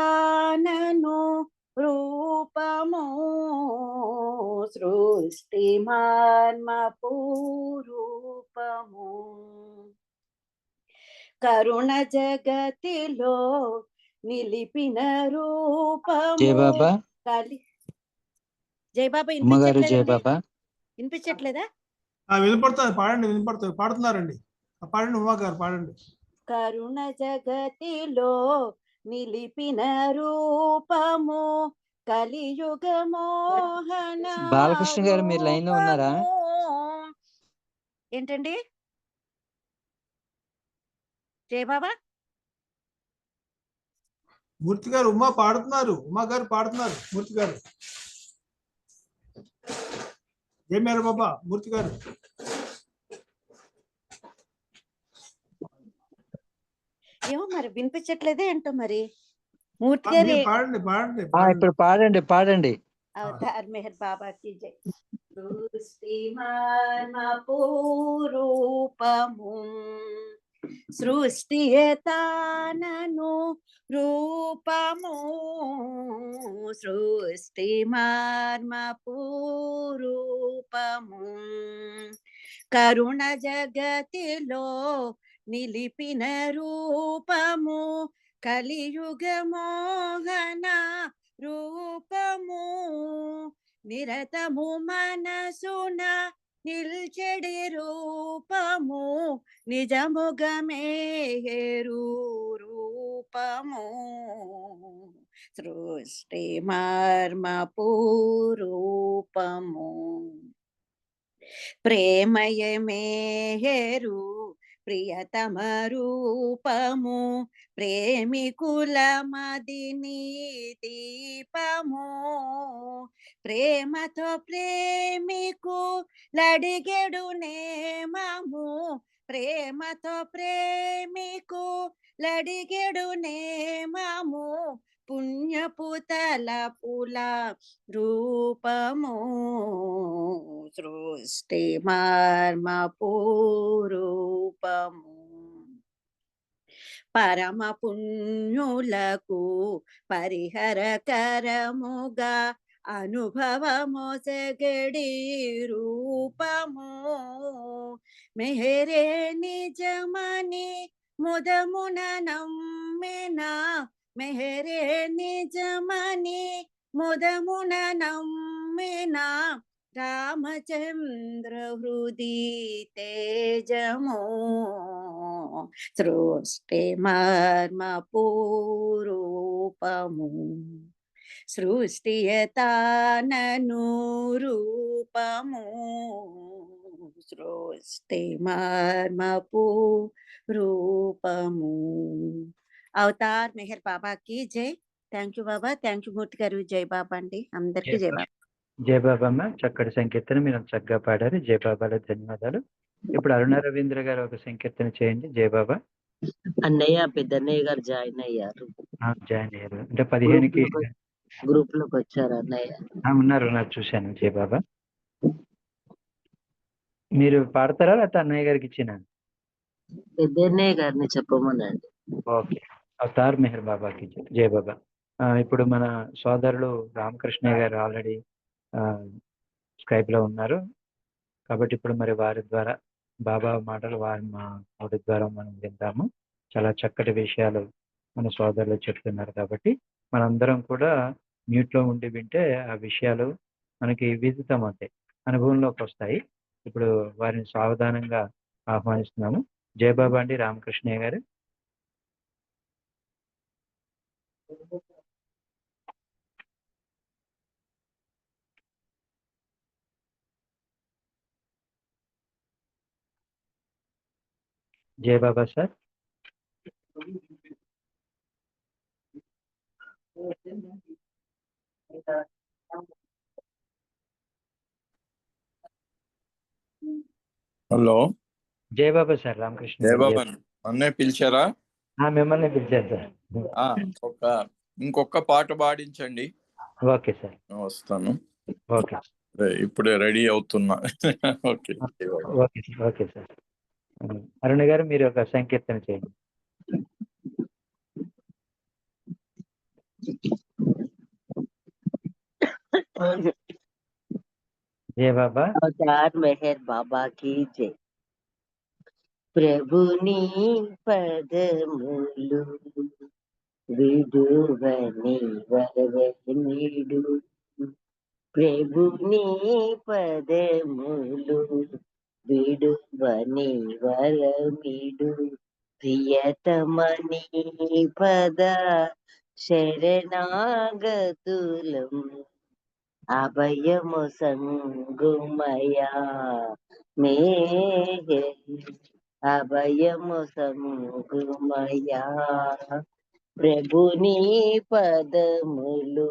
రూపము, సృష్టిమార్మపూరూపము. కరుణ జగతిలో నిలిపిన రూపము. జై బాబా. జై బాబా. ఉమ్మగారు. జై బాబా. వినిపించట్లేదా? వినపడుతుంది, పాడండి. వినపడుతుంది, పాడుతున్నారండి. పాడండి ఉమ్మగారు, పాడండి. కరుణ జగతిలో నిలిపిన రూపము, కలియుగ మోహన. బాలకృష్ణ గారు మీరు లైన్ లో ఉన్నారా? ఏంటండి? జై బాబా. మూర్తి గారు ఉమ్మగారు పాడుతున్నారు. మూర్తి గారు. జై మేర బాబా మూర్తి గారు. ఏమో మరి వినిపించట్లేదే ఏంటో మరి. మూర్తి గారి పాడండి పాడండి ఇప్పుడు పాడండి పాడండి. అవతార్ మెహర్ బాబా కి జై. సృష్టి మర్మపూరూపము సృష్టియతానను రూపము సృష్టి మర్మపూరూపము కరుణ జగతిలో నిలిపిన రూపము కలియుగ మోహన రూపము నిరతము మనసున నిల్చెడి రూపము నిజముగమేరు రూపము సృష్టి మర్మపూరూపము ప్రేమయమేరు ప్రియతమ రూపము ప్రేమికుల మదిని దీపము ప్రేమతో ప్రేమికు లడిగెడు నేమము ప్రేమతో ప్రేమికు లడిగెడు నేమము పుణ్యపు తలపుల రూపము సృష్టి మర్మపూరూపము పరమ పుణ్యులకు పరిహరకరముగా అనుభవమొసగడి రూపము మెహరే నిజమని ముదమున నమ్మెన మెహరే నిజమని ముదమున నమ్మెన రామచంద్ర హృది తేజము సృష్టి మర్మపూరూపము సృష్టియతానను రూపము సృష్టి మర్మపూరూపము. అవతార్ మెహర్ బాబాకి జై. Thank you Baba. Thank you Murthy గారు. జై బాబా అండి. అందరికీ జై బాబా. జై బాబమ్మ, చక్కటి సంకీర్తన మీరు చక్కగా పాడారు. జై బాబాలో ధన్యవాదాలు. ఇప్పుడు అరుణ రవీంద్ర గారు ఒక సంకీర్తన చేయండి. జై బాబా. అన్నయ్య పెద్దన్నయ్య గారు జాయిన్ అయ్యారు. జాయిన్ అయ్యారు అంటే 15కి గ్రూప్ లోకి వచ్చారు అన్నయ్య. ఉన్నారు చూశాను. జై బాబా. మీరు పాడతారా లేకపోతే అన్నయ్య గారికి ఇచ్చిన? పెద్దన్నయ్య గారిని చెప్పమనండి. ఓకే. అవతార్ మెహర్ బాబాకి జై బాబా. ఇప్పుడు మన సోదరులు రామకృష్ణ గారు ఆల్రెడీ స్కైప్ లో ఉన్నారు కాబట్టి ఇప్పుడు మరి వారి ద్వారా బాబా మాటలు వారి నోటి ద్వారా మనం వింటాము. చాలా చక్కటి విషయాలు మన సోదరులు చెప్తున్నారు కాబట్టి మనందరం కూడా మ్యూట్ లో ఉండి వింటే ఆ విషయాలు మనకి విదితం అవుతాయి, అనుభవంలోకి వస్తాయి. ఇప్పుడు వారిని సావధానంగా ఆహ్వానిస్తున్నాము. జై బాబా అండి రామకృష్ణయ్య గారు. జై బాబా సార్. హలో. జై బాబా సార్. రామకృష్ణ. జై బాబా. నన్నే పిలిచారా? మిమ్మల్ని పిలిచారు సార్. ఇంకొక పాట పాడించండి. ఓకే సార్, వస్తాను. ఓకే, ఇప్పుడే రెడీ అవుతున్నా. Okay okay sir. Okay sir. Aruna గారు మీరు ఒక సంకీర్తన చేయండి. జై బాబా. అవతార్ మెహర్ బాబా కి జై. ప్రభుని పదములు విడువని వరవనిడు, ప్రభుని పదములు విడువని వరమిడు, ప్రియతమని పద శరణాగతులం అభయము సంగుమయా మేహే, అభయము సంగుమయా. ప్రభుని పదములు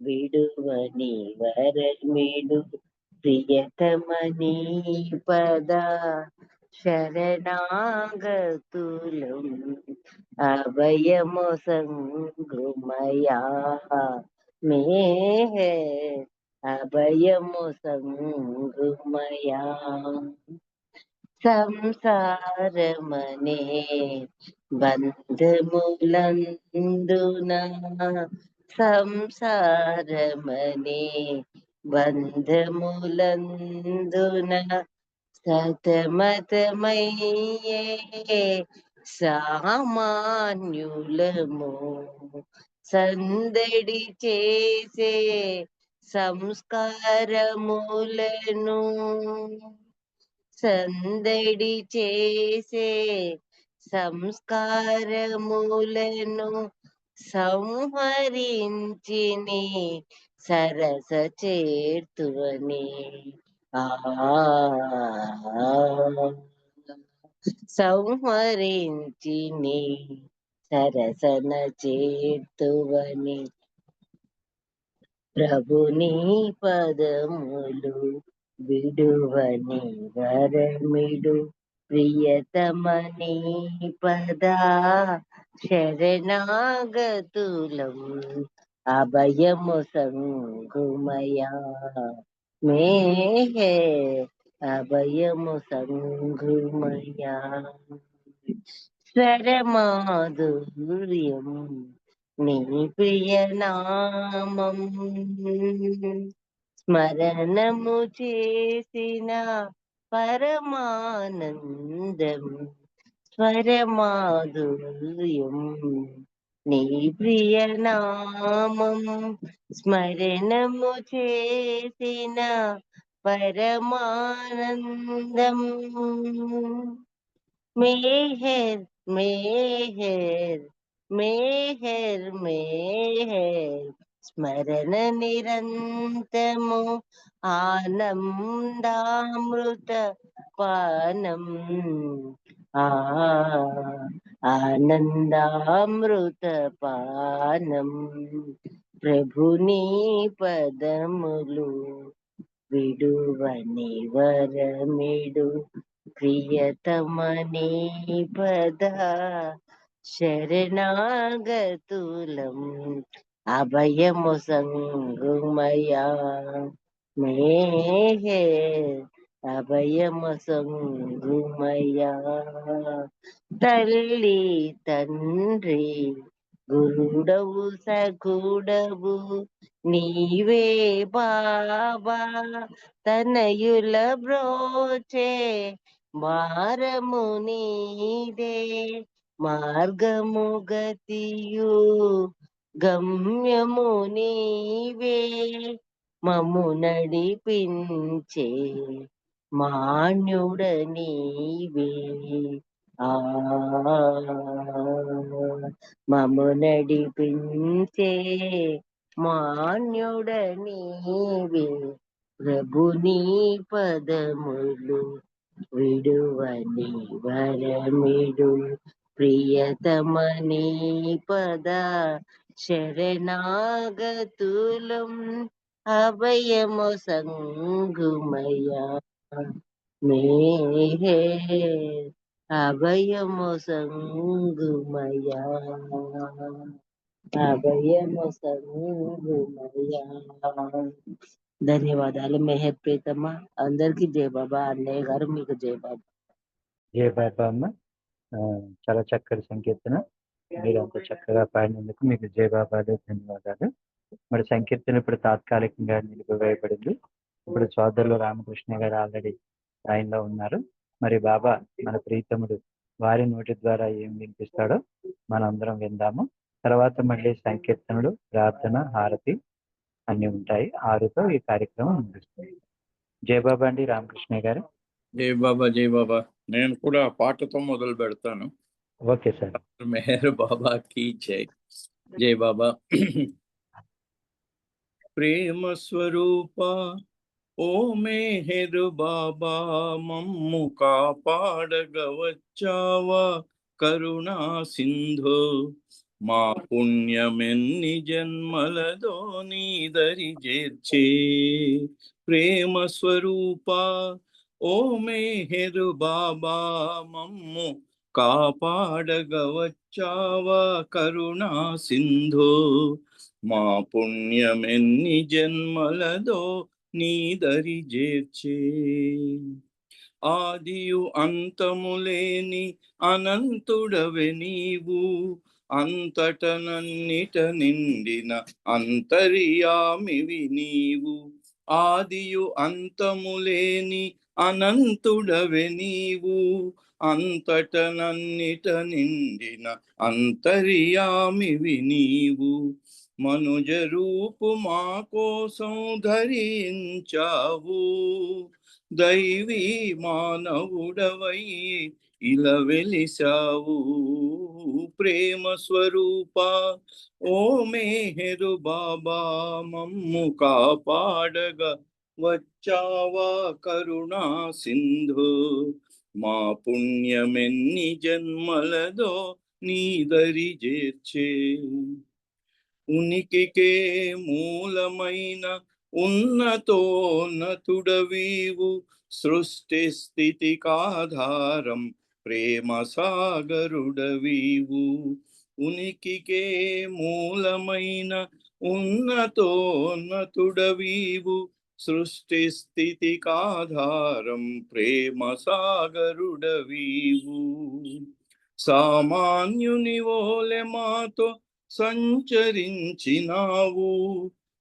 విడువని వరమిడు, ప్రియతమనీ పద శరణాగతులం అభయము సంగుమయా మేహే అభయము సంగుమయా సంసారమనే బంధములందున సంసారమనే బంధములందున సతమతమయ్యే సామాన్యులము సందడి చేసే సంస్కారములను సందడి చేసే సంస్కారములను సంహరించిని సరస చేర్తువని సంహరించిని సరసన చేర్తువని ప్రభుని పదములు విడువని వరమిడు ప్రియతమని పదా శరణాగతులం అభయము సంగుమయా మేహే అభయము సంగుమయా స్వరమాధుర్యం నీ ప్రియనామం స్మరణము చేసిన పరమానందం స్వరమాధుర్యం నీ ప్రియనామం స్మరణము చేసిన పరమానందం మేహర్ మేహర్ మేహర్ మేహర్ స్మరణ నిరంతము ఆనందామృత పానం ఆనందామృత పానం ప్రభుని పదములు విడువని వరమిడు ప్రియతమనీ పద శరణాగతులం అభయము సంగుమయా మేహే అభయము సంగుమయా తల్లి తండ్రి గురుడవు సగుడవు నీవే బాబా తనయుల బ్రోచే భారము నీదే మార్గము గతియు గమ్యము నీవే మము నడిపించే మాన్యుడ నీవే మము నడిపించే మాన్యుడ నీవే ప్రభుని పదములు విడువని వరమిడు ప్రియతమనీ పద శరణాగతులం అభయము సంగుమయా మేహే అభయము సంగుమయా అభయము సంగుమయా. ధన్యవాదాలు మెహర్ ప్రీతమ్మ. అందరికీ జై బాబా. అన్నయ్య గారు మీకు జై బాబా. జయ బాబా అమ్మ. చాలా చక్కటి సంకీర్తన. మీరు అంత చక్కగా పాడినందుకు మీకు జయ బాబాలు ధన్యవాదాలు. మరి సంకీర్తన ఇప్పుడు తాత్కాలికంగా నిలిపివేయబడింది. ఇప్పుడు సోదరులు రామకృష్ణ గారు ఆల్రెడీ లైన్లో ఉన్నారు. మరి బాబా మన ప్రీతముడు వారి నోటి ద్వారా ఏం వినిపిస్తాడో మనందరం విందాము. తర్వాత మళ్ళీ సంకీర్తనలు, ప్రార్థన, హారతి అన్ని ఉంటాయి. 6తో ఈ కార్యక్రమం ముగిస్తుంది. జయ బాబా అండి రామకృష్ణ గారు. జై బాబా, జై బాబా. నేను కూడా పాటతో మొదలు పెడతాను. Okay sir. మెహర్ బాబాకి జై. జై బాబా. ప్రేమ స్వరూప ఓ మెహర్ బాబా, మమ్ము కాపాడగవచ్చావా కరుణా సింధు. మా పుణ్యమెన్ని జన్మలదో నీ దరి చేర్చే ప్రేమ స్వరూప ఓ మెహర్ బాబా మమ్ము కాపాడగవచ్చావా కరుణా సింధో మా పుణ్యమెన్ని జన్మలదో నీ దరి చేర్చే ఆదియు అంతములేని అనంతుడవే నీవు అంతటనన్నిట నిండిన అంతర్యామివి నీవు ఆదియు అంతములేని అనంతుడవే నీవు అంతటనన్నిట నిండిన అంతర్యామివి నీవు మనుజ రూపు మా కోసం ధరించావు దైవీ మానవుడవై ఇలా వెలిసావు ప్రేమ స్వరూప ఓ మెహరు బాబా మమ్ము కాపాడగా వచ్చావా కరుణా సింధు మా పుణ్యమెన్ని జన్మలదో నీ దరి చేర్చే ఉనికికే మూలమైన ఉన్నతోన్నతుడవీవు సృష్టి స్థితికాధారం ప్రేమ సాగరుడవీవు ఉనికికే మూలమైన ఉన్నతోన్నతుడవీవు సృష్టి స్థితికాధారం ప్రేమ సాగరుడవీవు సామాన్యుని వోలె మాతో సంచరించినావు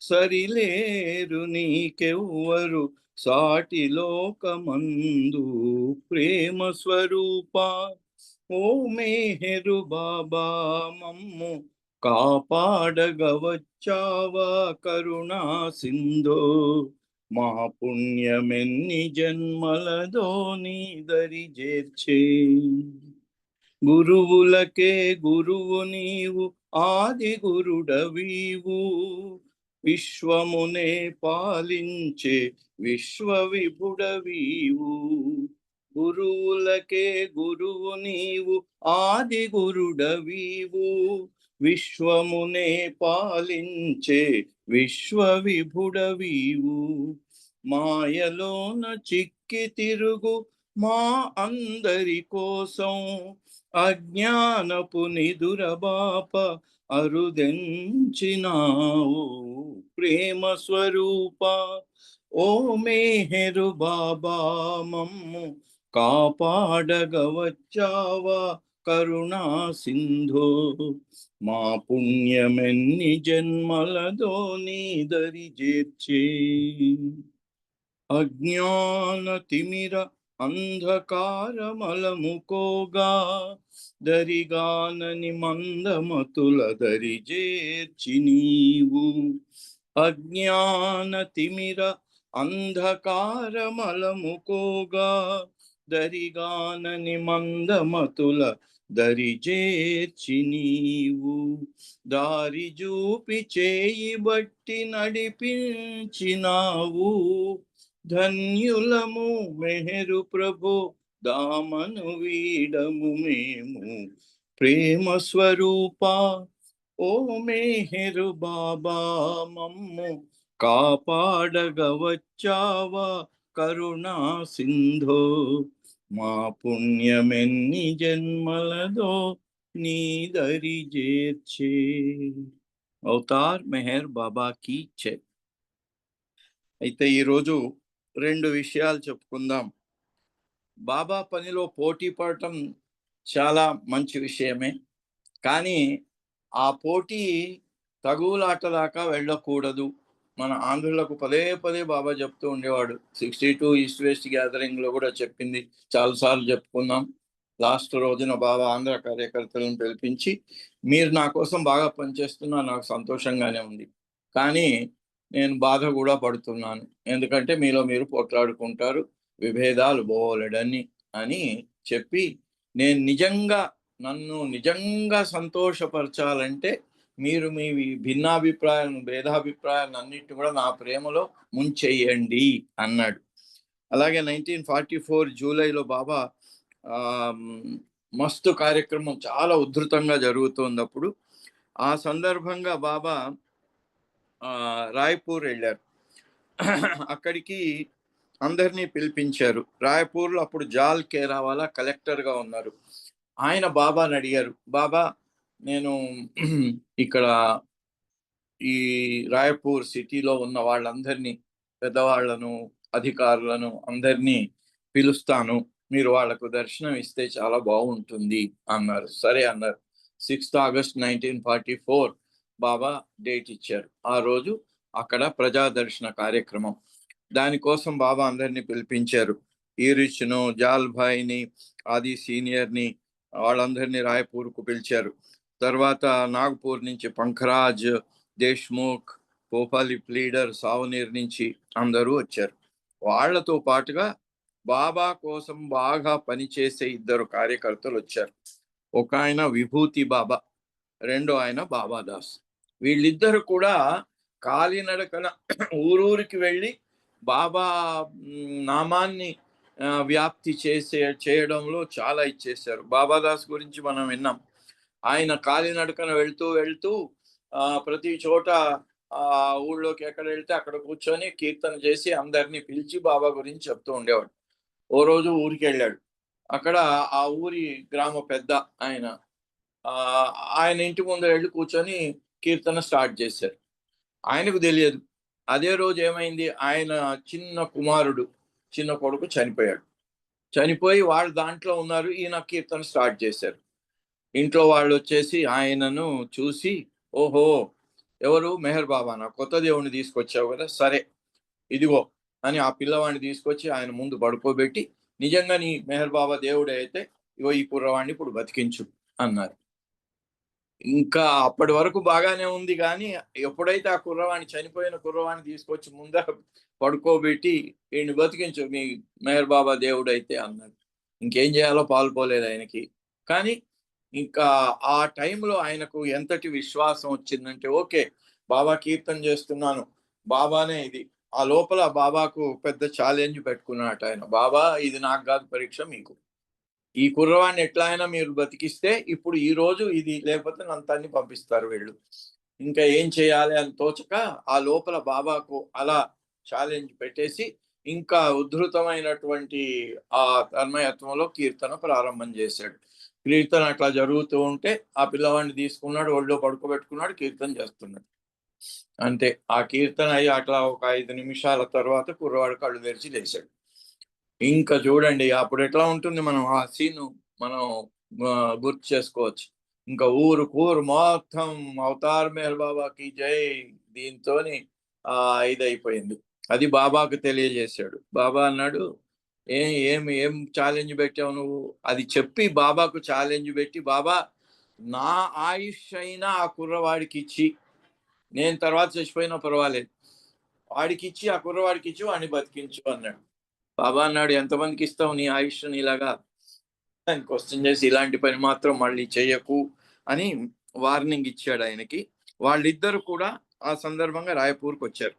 సరిలేరు నీకెవ్వరు సాటి లోకమందు ప్రేమ స్వరూప ఓ మెహరు బాబా మమ్ము కాపాడగవచ్చావా కరుణా సింధో మా పుణ్యమెన్ని జన్మలదో నీ దరి చేర్చే గురువులకే గురువు నీవు ఆది గురుడవీవు విశ్వమునే పాలించే విశ్వ విభుడవీవు గురువులకే గురువు నీవు ఆది గురుడవీవు విశ్వమునే పాలించే విశ్వ విభుడవీవు మాయలోన చిక్కి తిరుగు మా అందరి కోసం అజ్ఞానపు నిదురబాప అరుదెంచినావు ప్రేమ స్వరూప ఓ మెహరు బాబా మమ్ము కాపాడగవచ్చావా కరుణా సింధో మా పుణ్యమెన్ని జన్మలదో నీ దరి చేర్చే అజ్ఞాన తిమిర అంధకారమలముకోగా దరిగానని మందమతుల దరి చేర్చి నీవు అజ్ఞాన తిమిర అంధకారమలముకోగా దరిగానని మందమతుల దరి చేర్చి నీవు దారి చూపి చేయి బట్టి నడిపించినావు ధన్యులము మెహరు ప్రభు దామను వీడము మేము ప్రేమ స్వరూప ఓ మెహరు బాబా మమ్ము కాపాడగవచ్చావా కరుణా సింధో మా పుణ్యమెన్ని జన్మలదో నీ దరి చేర్చే అవతార్ మెహర్ బాబా కీ జై. అయితే ఈరోజు 2 విషయాలు చెప్పుకుందాం. బాబా పనిలో పోటీ పడటం చాలా మంచి విషయమే, కానీ ఆ పోటీ తగులాట దాకా వెళ్ళకూడదు. మన ఆంధ్రులకు పదే పదే బాబా చెప్తూ ఉండేవాడు. 62 ఈస్ట్ వెస్ట్ గ్యాదరింగ్లో కూడా చెప్పింది, చాలాసార్లు చెప్పుకున్నాం. లాస్ట్ రోజున బాబా ఆంధ్ర కార్యకర్తలను పిలిపించి, మీరు నా కోసం బాగా పనిచేస్తున్నా, నాకు సంతోషంగానే ఉంది, కానీ నేను బాధ కూడా పడుతున్నాను, ఎందుకంటే మీలో మీరు పోట్లాడుకుంటారు, విభేదాలు బోలెడని అని చెప్పి, నన్ను నిజంగా సంతోషపరచాలంటే మీరు మీ భిన్నాభిప్రాయాలను భేదాభిప్రాయాలను అన్నిటి కూడా నా ప్రేమలో ముంచెయ్యండి అన్నాడు. అలాగే 1944 జూలైలో బాబా మస్తు కార్యక్రమం చాలా ఉధృతంగా జరుగుతుంది. అప్పుడు ఆ సందర్భంగా బాబా రాయ్పూర్ వెళ్ళారు. అక్కడికి అందరినీ పిలిపించారు. రాయపూర్లో అప్పుడు జాల్ కేరావాలా కలెక్టర్గా ఉన్నారు. ఆయన బాబాని అడిగారు, బాబా నేను ఇక్కడ ఈ రాయపూర్ సిటీలో ఉన్న వాళ్ళందరినీ, పెద్దవాళ్లను, అధికారులను అందరినీ పిలుస్తాను, మీరు వాళ్లకు దర్శనం ఇస్తే చాలా బాగుంటుంది అన్నారు. సరే అన్నారు. 6th August 1944 బాబా డేట్ ఇచ్చారు. ఆ రోజు అక్కడ ప్రజా దర్శన కార్యక్రమం. దానికోసం బాబా అందరినీ పిలిపించారు. ఈరిచ్ను, జాల్ భాయ్ని, ఆది సీనియర్ని, వాళ్ళందరినీ రాయపూర్కు పిలిచారు. తర్వాత నాగపూర్ నుంచి పంఖరాజ్, దేశ్ముఖ్, భోపాలి ప్లీడర్, సావనీర్ నుంచి అందరూ వచ్చారు. వాళ్లతో పాటుగా బాబా కోసం బాగా పనిచేసే 2 కార్యకర్తలు వచ్చారు. ఒక ఆయన విభూతి బాబా, రెండో ఆయన బాబాదాస్. వీళ్ళిద్దరు కూడా కాలినడకన ఊరూరికి వెళ్ళి బాబా నామాన్ని వ్యాప్తి చేయడంలో చాలా ఇచ్చేశారు. బాబాదాస్ గురించి మనం విన్నాం. ఆయన కాలినడకన వెళ్తూ ప్రతి చోట ఊళ్ళోకి ఎక్కడ వెళ్తే అక్కడ కూర్చొని కీర్తన చేసి అందరినీ పిలిచి బాబా గురించి చెప్తూ ఉండేవాడు. ఓ రోజు ఊరికి వెళ్ళాడు. అక్కడ ఆ ఊరి గ్రామ పెద్ద ఆయన ఇంటి ముందు వెళ్ళి కూర్చొని కీర్తన స్టార్ట్ చేశారు. ఆయనకు తెలియదు. అదే రోజు ఏమైంది, ఆయన చిన్న కొడుకు చనిపోయాడు. చనిపోయి వాళ్ళు దాంట్లో ఉన్నారు. ఈయన కీర్తన స్టార్ట్ చేశారు. ఇంట్లో వాళ్ళు వచ్చేసి ఆయనను చూసి, ఓహో ఎవరు, మెహర్ బాబానా, కొత్త దేవుణ్ణి తీసుకొచ్చావు కదా, సరే ఇదిగో అని ఆ పిల్లవాడిని తీసుకొచ్చి ఆయన ముందు పడుకోబెట్టి, నిజంగా నీ మెహర్ బాబా దేవుడే అయితే ఇగో ఈ కుర్రవాడిని ఇప్పుడు బతికించు అన్నారు. ఇంకా అప్పటి వరకు బాగానే ఉంది, కానీ ఎప్పుడైతే ఆ కుర్రవాణి, చనిపోయిన కుర్రవాణి తీసుకొచ్చి ముందర పడుకోబెట్టి ఈయన్ని బతికించు, మీ మెహర్ బాబా దేవుడు అయితే అన్నారు. ఇంకేం చేయాలో పాల్పోలేదు ఆయనకి. కానీ ఇంకా ఆ టైంలో ఆయనకు ఎంతటి విశ్వాసం వచ్చిందంటే, ఓకే బాబా కీర్తన చేస్తున్నాను, బాబానే ఇది. ఆ లోపల బాబాకు పెద్ద ఛాలెంజ్ పెట్టుకున్నట్టు ఆయన, బాబా ఇది నాకు కాదు పరీక్ష, మీకు ఈ కుర్రవాడిని ఎట్లా అయినా మీరు బతికిస్తే ఇప్పుడు ఈ రోజు ఇది, లేకపోతే నన్ను పంపిస్తారు వీళ్ళు. ఇంకా ఏం చేయాలి అని తోచక ఆ లోపల బాబాకు అలా ఛాలెంజ్ పెట్టేసి ఇంకా ఉద్ధృతమైనటువంటి ఆ తన్మయత్వంలో కీర్తన ప్రారంభం చేశాడు. కీర్తన అట్లా జరుగుతూ ఉంటే ఆ పిల్లవాడిని తీసుకున్నాడు, ఒళ్ళో పడుకోబెట్టుకున్నాడు, కీర్తన చేస్తున్నాడు. అంతే. ఆ కీర్తన అయ్యి అట్లా ఒక 5 నిమిషాల తర్వాత కుర్రవాడు కళ్ళు తెరిచి లేచాడు. ఇంకా చూడండి అప్పుడు ఎట్లా ఉంటుంది, మనం ఆ సీను మనం గుర్తు చేసుకోవచ్చు. ఇంకా ఊరు మొత్తం అవతార్ మెహర్ బాబాకి జై దీంతోని ఇదైపోయింది. అది బాబాకు తెలియజేశాడు. బాబా అన్నాడు, ఏం ఛాలెంజ్ పెట్టావు నువ్వు? అది చెప్పి బాబాకు ఛాలెంజ్ పెట్టి, బాబా నా ఆయుష్ అయినా ఆ కుర్రవాడికి ఇచ్చి, నేను తర్వాత చచ్చిపోయినా పర్వాలేదు, వాడికి ఇచ్చి, ఆ కుర్రవాడికి ఇచ్చి వాడిని బతికించు అన్నాడు. బాబా అన్నాడు, ఎంతమందికి ఇస్తావు నీ ఆయుష్ నీలాగా అని క్వశ్చన్ చేసి, ఇలాంటి పని మాత్రం మళ్ళీ చెయ్యకు అని వార్నింగ్ ఇచ్చాడు ఆయనకి. వాళ్ళిద్దరు కూడా ఆ సందర్భంగా రాయపూర్కి వచ్చారు.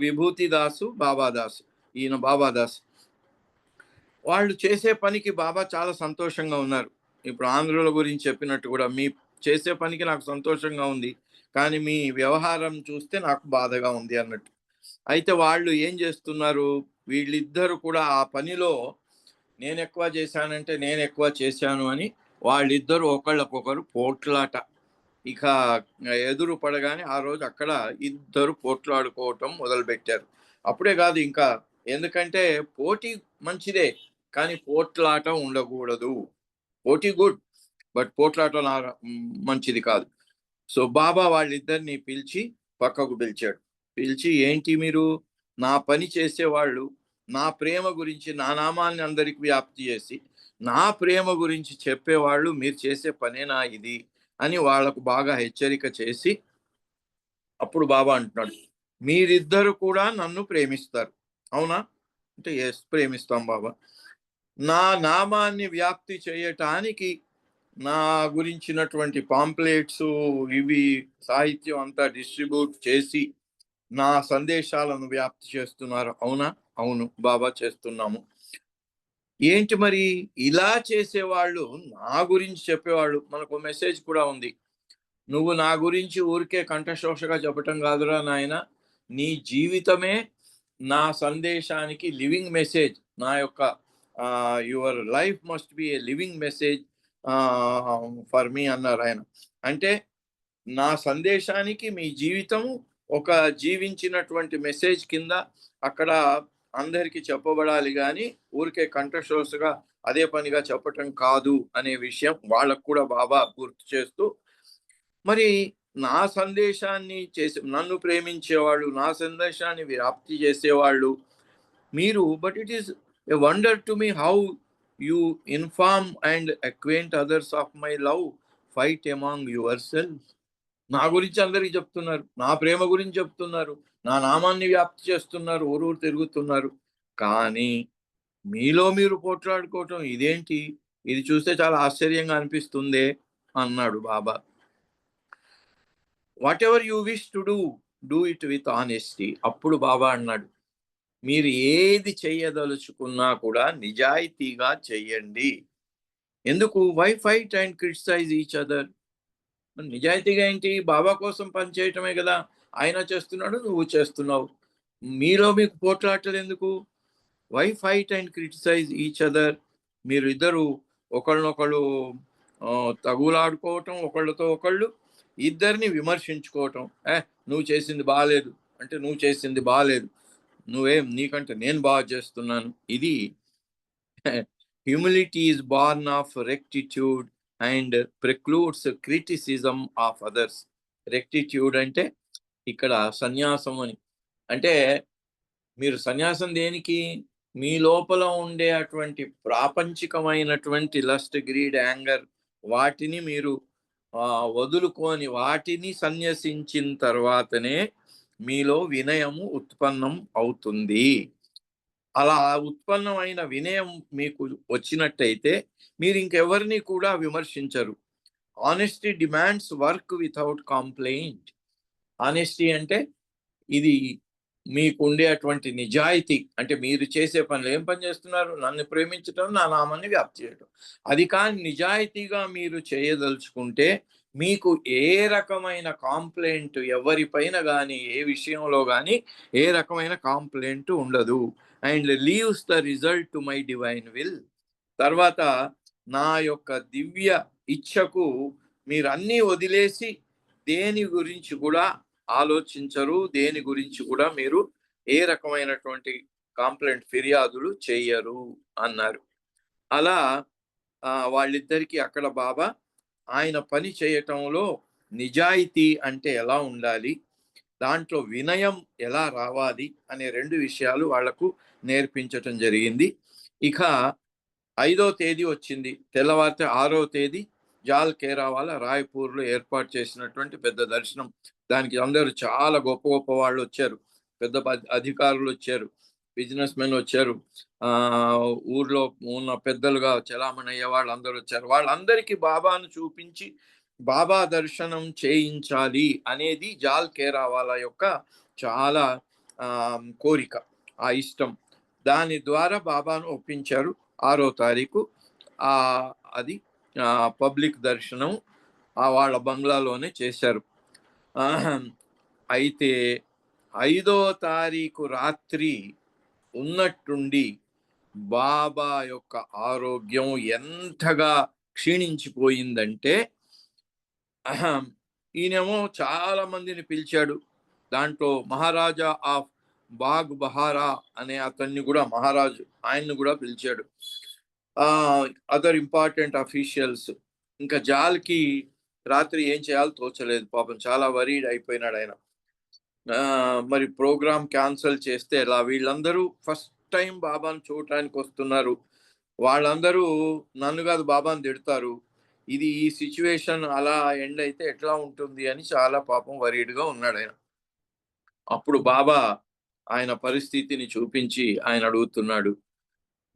విభూతి దాసు, బాబాదాసు. ఈయన బాబాదాస్. వాళ్ళు చేసే పనికి బాబా చాలా సంతోషంగా ఉన్నారు. ఇప్పుడు ఆంధ్రుల గురించి చెప్పినట్టు కూడా, మీ చేసే పనికి నాకు సంతోషంగా ఉంది, కానీ మీ వ్యవహారం చూస్తే నాకు బాధగా ఉంది అన్నట్టు. అయితే వాళ్ళు ఏం చేస్తున్నారు, వీళ్ళిద్దరు కూడా ఆ పనిలో నేను ఎక్కువ చేశానంటే నేను ఎక్కువ చేశాను అని వాళ్ళిద్దరు ఒకళ్ళకొకరు పోట్లాట. ఇక ఎదురు పడగానే ఆ రోజు అక్కడ ఇద్దరు పోట్లాడుకోవటం మొదలుపెట్టారు. అప్పుడే కాదు ఇంకా, ఎందుకంటే పోటీ మంచిదే, కానీ పోట్లాట ఉండకూడదు. పోటీ గుడ్, బట్ పోట్లాట మంచిది కాదు. సో బాబా వాళ్ళిద్దరిని పిలిచి పక్కకు పిలిచాడు. పిలిచి, ఏంటి మీరు నా పని చేసేవాళ్ళు, నా ప్రేమ గురించి, నా నామాన్ని అందరికి వ్యాప్తి చేసి నా ప్రేమ గురించి చెప్పేవాళ్ళు, మీరు చేసే పనేనా ఇది అని వాళ్లకు బాగా హెచ్చరిక చేసి, అప్పుడు బాబా అంటున్నాడు, మీరిద్దరు కూడా నన్ను ప్రేమిస్తారు అవునా అంటే, ఎస్ ప్రేమిస్తాం బాబా. నా నామాన్ని వ్యాప్తి చేయటానికి నా గురించినటువంటి పాంప్లెట్స్ ఇవి సాహిత్యం అంతా డిస్ట్రిబ్యూట్ చేసి నా సందేశాలను వ్యాప్తి చేస్తున్నారు అవునా? అవును బాబా, చేస్తున్నాము. ఏంటి మరి ఇలా చేసేవాళ్ళు, నా గురించి చెప్పేవాళ్ళు, మనకు మెసేజ్ కూడా ఉంది, నువ్వు నా గురించి ఊరికే కంఠశోషగా చెప్పటం కాదురా నాయన, నీ జీవితమే నా సందేశానికి లివింగ్ మెసేజ్, నా యొక్క your life must be A living message for me అన్నారు ఆయన. అంటే నా సందేశానికి మీ జీవితం ఒక జీవించినటువంటి మెసేజ్ కింద అక్కడ అందరికీ చెప్పబడాలి, కానీ ఊరికే కంఠశోషగా అదే పనిగా చెప్పటం కాదు అనే విషయం వాళ్ళకు కూడా బాబా గుర్తు చేస్తూ, మరి నా సందేశాన్ని నన్ను ప్రేమించేవాళ్ళు, నా సందేశాన్ని వ్యాప్తి చేసేవాళ్ళు మీరు. But it is a wonder to me how you inform and acquaint others of my love, fight among yourself. నా గురించి అందరికీ చెప్తున్నారు, నా ప్రేమ గురించి చెప్తున్నారు, నా నామాన్ని వ్యాప్తి చేస్తున్నారు, ఊరూరు తిరుగుతున్నారు, కానీ మీలో మీరు పోట్లాడుకోవటం ఇదేంటి, ఇది చూస్తే చాలా ఆశ్చర్యంగా అనిపిస్తుందే అన్నాడు Baba. Whatever you wish to do it with honesty. అప్పుడు బాబా అన్నాడు, మీరు ఏది చెయ్యదలుచుకున్నా కూడా నిజాయితీగా చెయ్యండి. ఎందుకు? Why fight and criticise each other. నిజాయితీగా ఏంటి? బాబా కోసం పని చేయటమే కదా, ఆయన చేస్తున్నాడు, నువ్వు చేస్తున్నావు, మీలో మీకు పోట్లాటలు ఎందుకు? Why fight and criticise each other. మీరు ఇద్దరు ఒకళ్ళనొకళ్ళు తగులాడుకోవటం, ఒకళ్ళతో ఒకళ్ళు ఇద్దరిని విమర్శించుకోవటం. నువ్వు చేసింది బాగాలేదు అంటే నువ్వు చేసింది బాగాలేదు, నువ్వేం, నీకంటే నేను బాగా చేస్తున్నాను. ఇది humility is born of rectitude and precludes criticism of others. Rectitude అంటే ఇక్కడ సన్యాసం అని. అంటే మీరు సన్యాసం దేనికి? మీ లోపల ఉండే అటువంటి ప్రాపంచికమైనటువంటి లస్ట్, గ్రీడ్, యాంగర్ వాటిని మీరు వదులుకొని వాటిని సన్యసించిన తర్వాతనే మీలో వినయము ఉత్పన్నం అవుతుంది. అలా ఉత్పన్నమైన వినయం మీకు వచ్చినట్టయితే మీరు ఇంకెవరిని కూడా విమర్శించరు. Honesty demands work without complaint. Honesty అంటే ఇది మీకు ఉండేటువంటి నిజాయితీ. అంటే మీరు చేసే పనులు ఏం పని చేస్తున్నారు? నన్ను ప్రేమించటం, నా నామాన్ని వ్యాప్తి చేయటం. అది కానీ నిజాయితీగా మీరు చేయదలుచుకుంటే మీకు ఏ రకమైన కాంప్లైంట్ ఎవరిపైన కానీ, ఏ విషయంలో కానీ ఏ రకమైన కాంప్లైంట్ ఉండదు. And leaves the result to my divine will. తర్వాత నా యొక్క దివ్య ఇచ్ఛకు మీరు అన్నీ వదిలేసి దేని గురించి కూడా ఆలోచించరు, దేని గురించి కూడా మీరు ఏ రకమైనటువంటి కాంప్లైంట్, ఫిర్యాదులు చేయరు అన్నారు. అలా వాళ్ళిద్దరికీ అక్కడ బాబా ఆయన పని చేయటంలో నిజాయితీ అంటే ఎలా ఉండాలి, దాంట్లో వినయం ఎలా రావాలి అనే 2 విషయాలు వాళ్లకు నేర్పించటం జరిగింది. ఇక 5వ తేదీ వచ్చింది. తెల్లవారితే 6వ తేదీ జాల్ కేరావాల రాయ్పూర్లో ఏర్పాటు చేసినటువంటి పెద్ద దర్శనం. దానికి అందరూ చాలా గొప్ప గొప్ప వాళ్ళు వచ్చారు, పెద్ద అధికారులు వచ్చారు, బిజినెస్ మెన్ వచ్చారు, ఊర్లో ఉన్న పెద్దలుగా చలామణి అయ్యే వాళ్ళు అందరూ వచ్చారు. వాళ్ళందరికీ బాబాను చూపించి బాబా దర్శనం చేయించాలి అనేది జాల్ కేరావాల యొక్క చాలా కోరిక, ఆ ఇష్టం. దాని ద్వారా బాబాను ఒప్పించారు. 6వ తారీఖు అది పబ్లిక్ దర్శనం వాళ్ళ బంగ్లాలోనే చేశారు. అయితే 5వ తారీఖు రాత్రి ఉన్నట్టుండి బాబా యొక్క ఆరోగ్యం ఎంతగా క్షీణించిపోయిందంటే ఈయనేమో చాలా మందిని పిలిచాడు. దాంట్లో మహారాజా ఆఫ్ బాగ్ బహారా అనే అతన్ని కూడా, మహారాజు, ఆయన్ని కూడా పిలిచాడు. Other important officials. ఇంకా జాల్కి రాత్రి ఏం చేయాలో తోచలేదు, పాపం చాలా వరీడ్ అయిపోయినాడు ఆయన. మరి ప్రోగ్రామ్ క్యాన్సిల్ చేస్తే ఎలా? వీళ్ళందరూ ఫస్ట్ టైం బాబాను చూడటానికి వస్తున్నారు, వాళ్ళందరూ నన్ను కాదు బాబాను తిడతారు, ఇది ఈ సిచ్యువేషన్ అలా ఎండ్ అయితే ఎట్లా ఉంటుంది అని చాలా పాపం వరీడ్గా ఉన్నాడు ఆయన. అప్పుడు బాబా ఆయన పరిస్థితిని చూపించి ఆయన అడుగుతున్నాడు,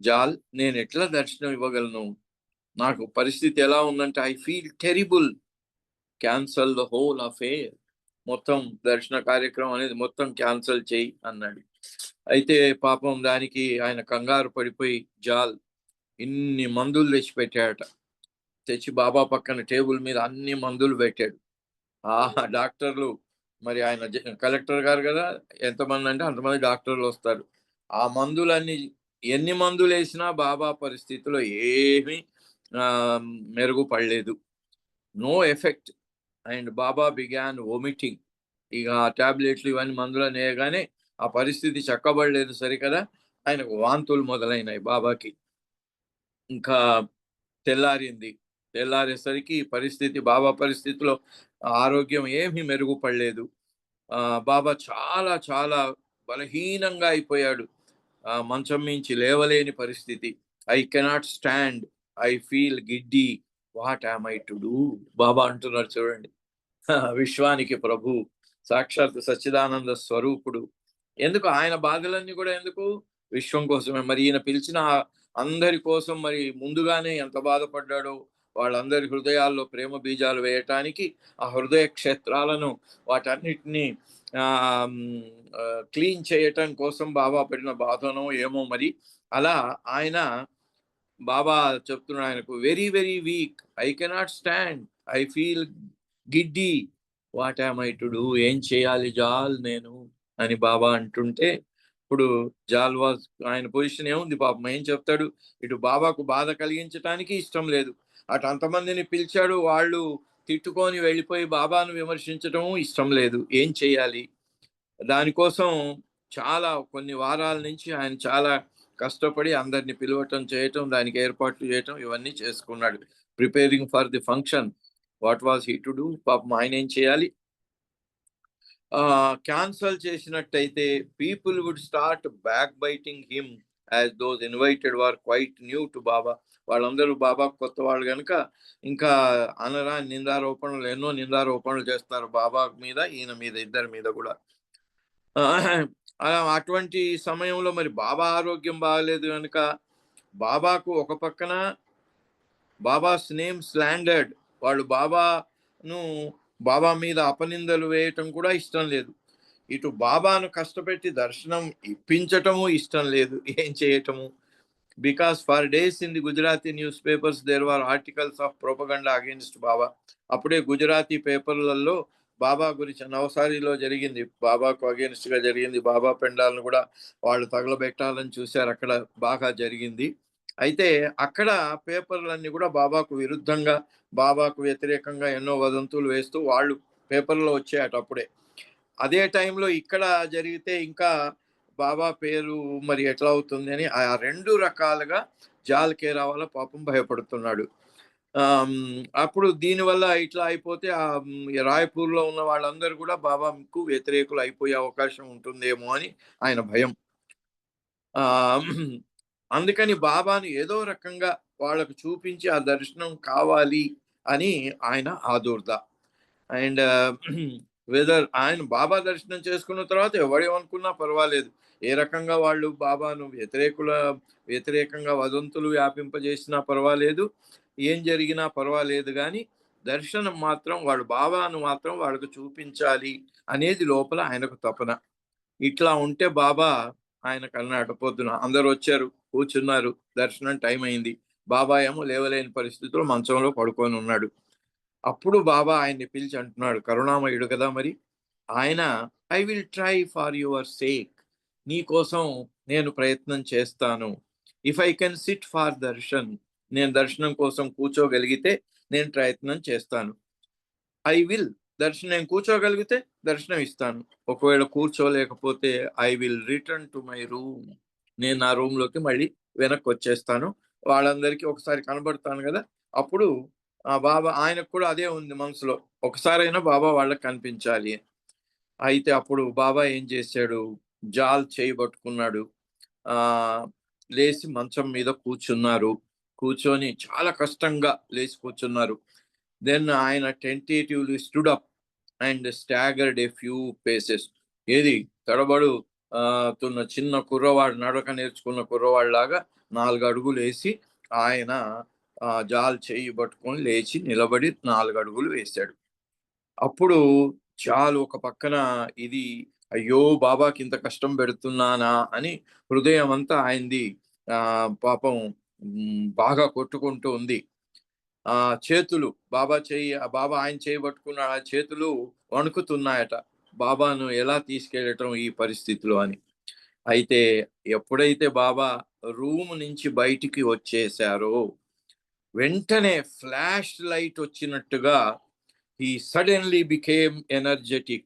జాల్, నేను ఎట్లా దర్శనం ఇవ్వగలను? నాకు పరిస్థితి ఎలా ఉందంటే I feel terrible, cancel the whole affair, మొత్తం దర్శన కార్యక్రమం అనేది మొత్తం క్యాన్సల్ చేయి అన్నాడు. అయితే పాపం దానికి ఆయన కంగారు పడిపోయి జాల్ ఇన్ని మందులు తెచ్చిపెట్టాడట. తెచ్చి బాబా పక్కన టేబుల్ మీద అన్ని మందులు పెట్టాడు. డాక్టర్లు మరి ఆయన కలెక్టర్ గారు కదా, ఎంతమంది అంటే అంతమంది డాక్టర్లు వస్తారు. ఆ మందులన్నీ ఎన్ని మందులు వేసినా బాబా పరిస్థితిలో ఏమీ మెరుగుపడలేదు. No effect. And Baba began vomiting. ఇక టాబ్లెట్లు ఇవన్నీ మందులని వేయగానే ఆ పరిస్థితి చక్కబడలేదు సరికదా, ఆయనకు వాంతులు మొదలైనాయి బాబాకి. ఇంకా తెల్లారింది. తెల్లారేసరికి పరిస్థితి బాబా పరిస్థితిలో ఆరోగ్యం ఏమీ మెరుగుపడలేదు. బాబా చాలా చాలా బలహీనంగా అయిపోయాడు. మంచం మించి లేవలేని పరిస్థితి. I cannot stand, I feel giddy, what am I to do? Baba అంటున్నారు చూడండి. విశ్వానికి ప్రభు, సాక్షాత్ సచ్చిదానంద స్వరూపుడు. ఎందుకు ఆయన బాధలన్నీ కూడా ఎందుకు? విశ్వం కోసమే. మరి ఈయన పిలిచిన అందరి కోసం మరి ముందుగానే ఎంత బాధపడ్డాడో, వాళ్ళందరి హృదయాల్లో ప్రేమ బీజాలు వేయటానికి ఆ హృదయ క్షేత్రాలను వాటన్నిటినీ క్లీన్ చేయటం కోసం బాబా పడిన బాధనో ఏమో మరి. అలా ఆయన బాబా చెప్తున్నాడు ఆయనకు, very very weak, I cannot stand, I feel giddy, what am I to do? ఏం చేయాలి జాల్ నేను అని బాబా అంటుంటే, ఇప్పుడు జాల్ వాజ్, ఆయన పొజిషన్ ఏముంది పాపం, ఏం చెప్తాడు? ఇటు బాబాకు బాధ కలిగించటానికి ఇష్టం లేదు, అటు అంతమందిని పిలిచాడు, వాళ్ళు తిట్టుకొని వెళ్ళిపోయి బాబాను విమర్శించడం ఇష్టం లేదు. ఏం చేయాలి? దానికోసం చాలా కొన్ని వారాల నుంచి ఆయన చాలా కష్టపడి అందరిని పిలవటం, చేయటం, దానికి ఏర్పాట్లు చేయటం ఇవన్నీ చేసుకున్నాడు. Preparing for the function. What was he to do? పాపం ఆయన ఏం చేయాలి? క్యాన్సల్ చేసినట్టయితే people would start backbiting him as those invited were quite new to Baba. వాళ్ళందరూ బాబా కొత్త వాళ్ళు కనుక ఇంకా అనరా నిందారోపణలు, ఎన్నో నిందారోపణలు చేస్తారు బాబా మీద, ఈయన మీద, ఇద్దరి మీద కూడా. అటువంటి సమయంలో మరి బాబా ఆరోగ్యం బాగలేదు కనుక బాబాకు ఒక పక్కన బాబాస్ నేమ్ స్లాండర్డ్, వాళ్ళు బాబా మీద అపనిందలు వేయటం కూడా ఇష్టం లేదు. ఇటు బాబాను కష్టపెట్టి దర్శనం ఇప్పించటము ఇష్టం లేదు. ఏం చేయటము? Because for days in the Gujarati newspapers there were articles of propaganda against Baba. అప్పుడే గుజరాతీ పేపర్లలో బాబా గురించి, నవసారిలో జరిగింది, బాబాకు అగేన్స్ట్ గా జరిగింది. బాబా పెండాలను కూడా వాళ్ళు తగలబెట్టాలని చూశారు, అక్కడ బాగా జరిగింది. అయితే అక్కడ పేపర్లన్నీ కూడా బాబాకు విరుద్ధంగా, బాబాకు వ్యతిరేకంగా ఎన్నో వదంతులు వేస్తూ వాళ్ళు పేపర్లో వచ్చాయట అప్పుడే. అదే టైంలో ఇక్కడ జరిగితే ఇంకా బాబా పేరు మరి ఎట్లా అవుతుంది అని ఆ రెండు రకాలుగా జాల్ కేరావాలా పాపం భయపడుతున్నాడు. అప్పుడు దీనివల్ల ఇట్లా అయిపోతే రాయ్పూర్లో ఉన్న వాళ్ళందరూ కూడా బాబాకు వ్యతిరేకులు అయిపోయే అవకాశం ఉంటుందేమో అని ఆయన భయం. అందుకని బాబాను ఏదో రకంగా వాళ్ళకు చూపించి ఆ దర్శనం కావాలి అని ఆయన ఆదుర్ద. అండ్ వెదర్ ఆయన బాబా దర్శనం చేసుకున్న తర్వాత ఎవడేమనుకున్నా పర్వాలేదు, ఏ రకంగా వాళ్ళు బాబాను వ్యతిరేకంగా వదంతులు వ్యాపింపజేసినా పర్వాలేదు, ఏం జరిగినా పర్వాలేదు, కానీ దర్శనం మాత్రం బాబాను మాత్రం వాళ్ళకు చూపించాలి అనేది లోపల ఆయనకు తపన. ఇట్లా ఉంటే బాబా ఆయనకు అన్నాడు, పొద్దున అందరు వచ్చారు, కూర్చున్నారు, దర్శనం టైం అయింది, బాబా ఏమో లేవలేని పరిస్థితిలో మంచంలో పడుకొని ఉన్నాడు. అప్పుడు బాబా ఆయన్ని పిలిచి అంటున్నాడు, కరుణామయుడు కదా మరి, ఆయన I will try for your sake, నీ కోసం నేను ప్రయత్నం చేస్తాను. If I can sit for darshan, నేను దర్శనం కోసం కూర్చోగలిగితే నేను ప్రయత్నం చేస్తాను. ఐ విల్, నేను కూర్చోగలిగితే దర్శనం ఇస్తాను. ఒకవేళ కూర్చోలేకపోతే I will return to my room, నేను నా రూమ్లోకి మళ్ళీ వెనక్కి వచ్చేస్తాను, వాళ్ళందరికీ ఒకసారి కనబడతాను కదా. అప్పుడు బాబా, ఆయనకు కూడా అదే ఉంది మనసులో, ఒకసారైనా బాబా వాళ్ళకి కనిపించాలి. అయితే అప్పుడు బాబా ఏం చేశాడు, జాల్ చేయబట్టుకున్నాడు, లేచి మంచం మీద కూర్చొని చాలా కష్టంగా లేచి కూర్చున్నారు. దెన్ ఆయన tentatively stood up and staggered a few phases. ఏది తడబడుతున్న చిన్న కుర్రవాడు, నడక నేర్చుకున్న కుర్రవాడు లాగా 4 అడుగులు వేసి ఆయన జాల్ చేయి పట్టుకొని లేచి నిలబడి 4 అడుగులు వేశాడు. అప్పుడు జాల్ ఒక పక్కన ఇది, అయ్యో బాబాకి ఇంత కష్టం పెడుతున్నానా అని హృదయం అంతా ఆయనది పాపం బాగా కొట్టుకుంటూ ఉంది. చేతులు బాబా ఆయన చేయి పట్టుకున్న ఆ చేతులు వణుకుతున్నాయట. బాబాను ఎలా తీసుకెళ్ళటం ఈ పరిస్థితిలో అని. అయితే ఎప్పుడైతే బాబా రూమ్ నుంచి బయటికి వచ్చేసారో వెంటనే ఫ్లాష్ లైట్ వచ్చినట్టుగా he suddenly became energetic.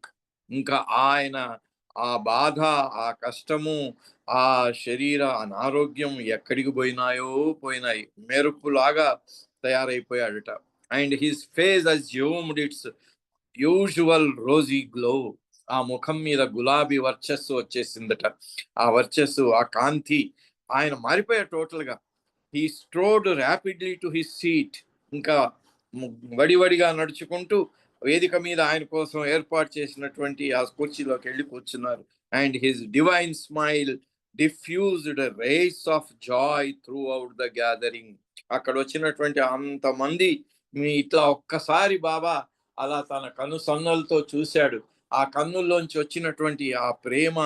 ఇంకా ఆయన ఆ బాధ, ఆ కష్టము, ఆ శరీర అనారోగ్యం ఎక్కడికి పోయినాయి, మెరుపులాగా తయారైపోయాడట. And his face assumed its usual rosy glow. ఆ ముఖం మీద గులాబీ వర్చస్సు వచ్చేసిందట. ఆ వర్చస్సు, ఆ కాంతి, ఆయన మారిపోయాడు టోటల్ గా. He strode rapidly to his seat. ఇంకా వడివడిగా నడుచుకుంటూ వేదిక మీద ఆయన కోసం ఏర్పాటు చేసినటువంటి ఆ కుర్చీలోకి వెళ్ళి కూర్చున్నారు. And his divine smile diffused rays of joy throughout the gathering. అక్కడ వచ్చినటువంటి అంతమంది మీ ఇట్లా ఒక్కసారి బాబా అలా తన కనుసన్నలతో చూశాడు. ఆ కన్నుల్లోంచి వచ్చినటువంటి ఆ ప్రేమ,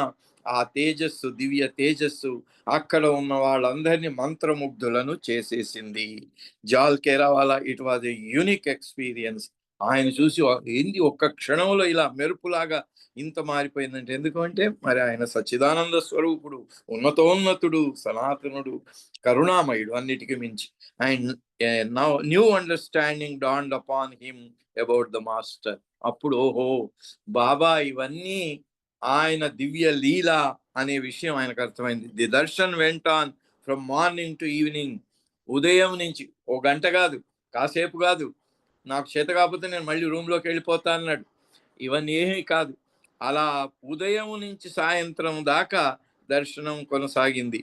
ఆ తేజస్సు, దివ్య తేజస్సు అక్కడ ఉన్న వాళ్ళందరినీ మంత్రముగ్ధులను చేసేసింది. Jal Kerawala it was a unique experience. ఆయన చూసి ఏంది ఒక్క క్షణంలో ఇలా మెరుపులాగా ఇంత మారిపోయిందంటే, ఎందుకంటే మరి ఆయన సచ్చిదానంద స్వరూపుడు, ఉన్నతోన్నతుడు, సనాతనుడు, కరుణామయుడు అన్నిటికీ మించి. And now new understanding dawned upon him about the master. అప్పుడు ఓహో, బాబా ఇవన్నీ ఆయన దివ్య లీల అనే విషయం ఆయనకు అర్థమైంది. The Darshan went on from morning to evening. ఉదయం నుంచి ఓ గంట కాదు, కాసేపు కాదు, నాకు చేత కాకపోతే నేను మళ్ళీ రూమ్లోకి వెళ్ళిపోతా అన్నాడు. ఇవన్నీ ఏమీ కాదు, అలా ఉదయం నుంచి సాయంత్రం దాకా దర్శనం కొనసాగింది.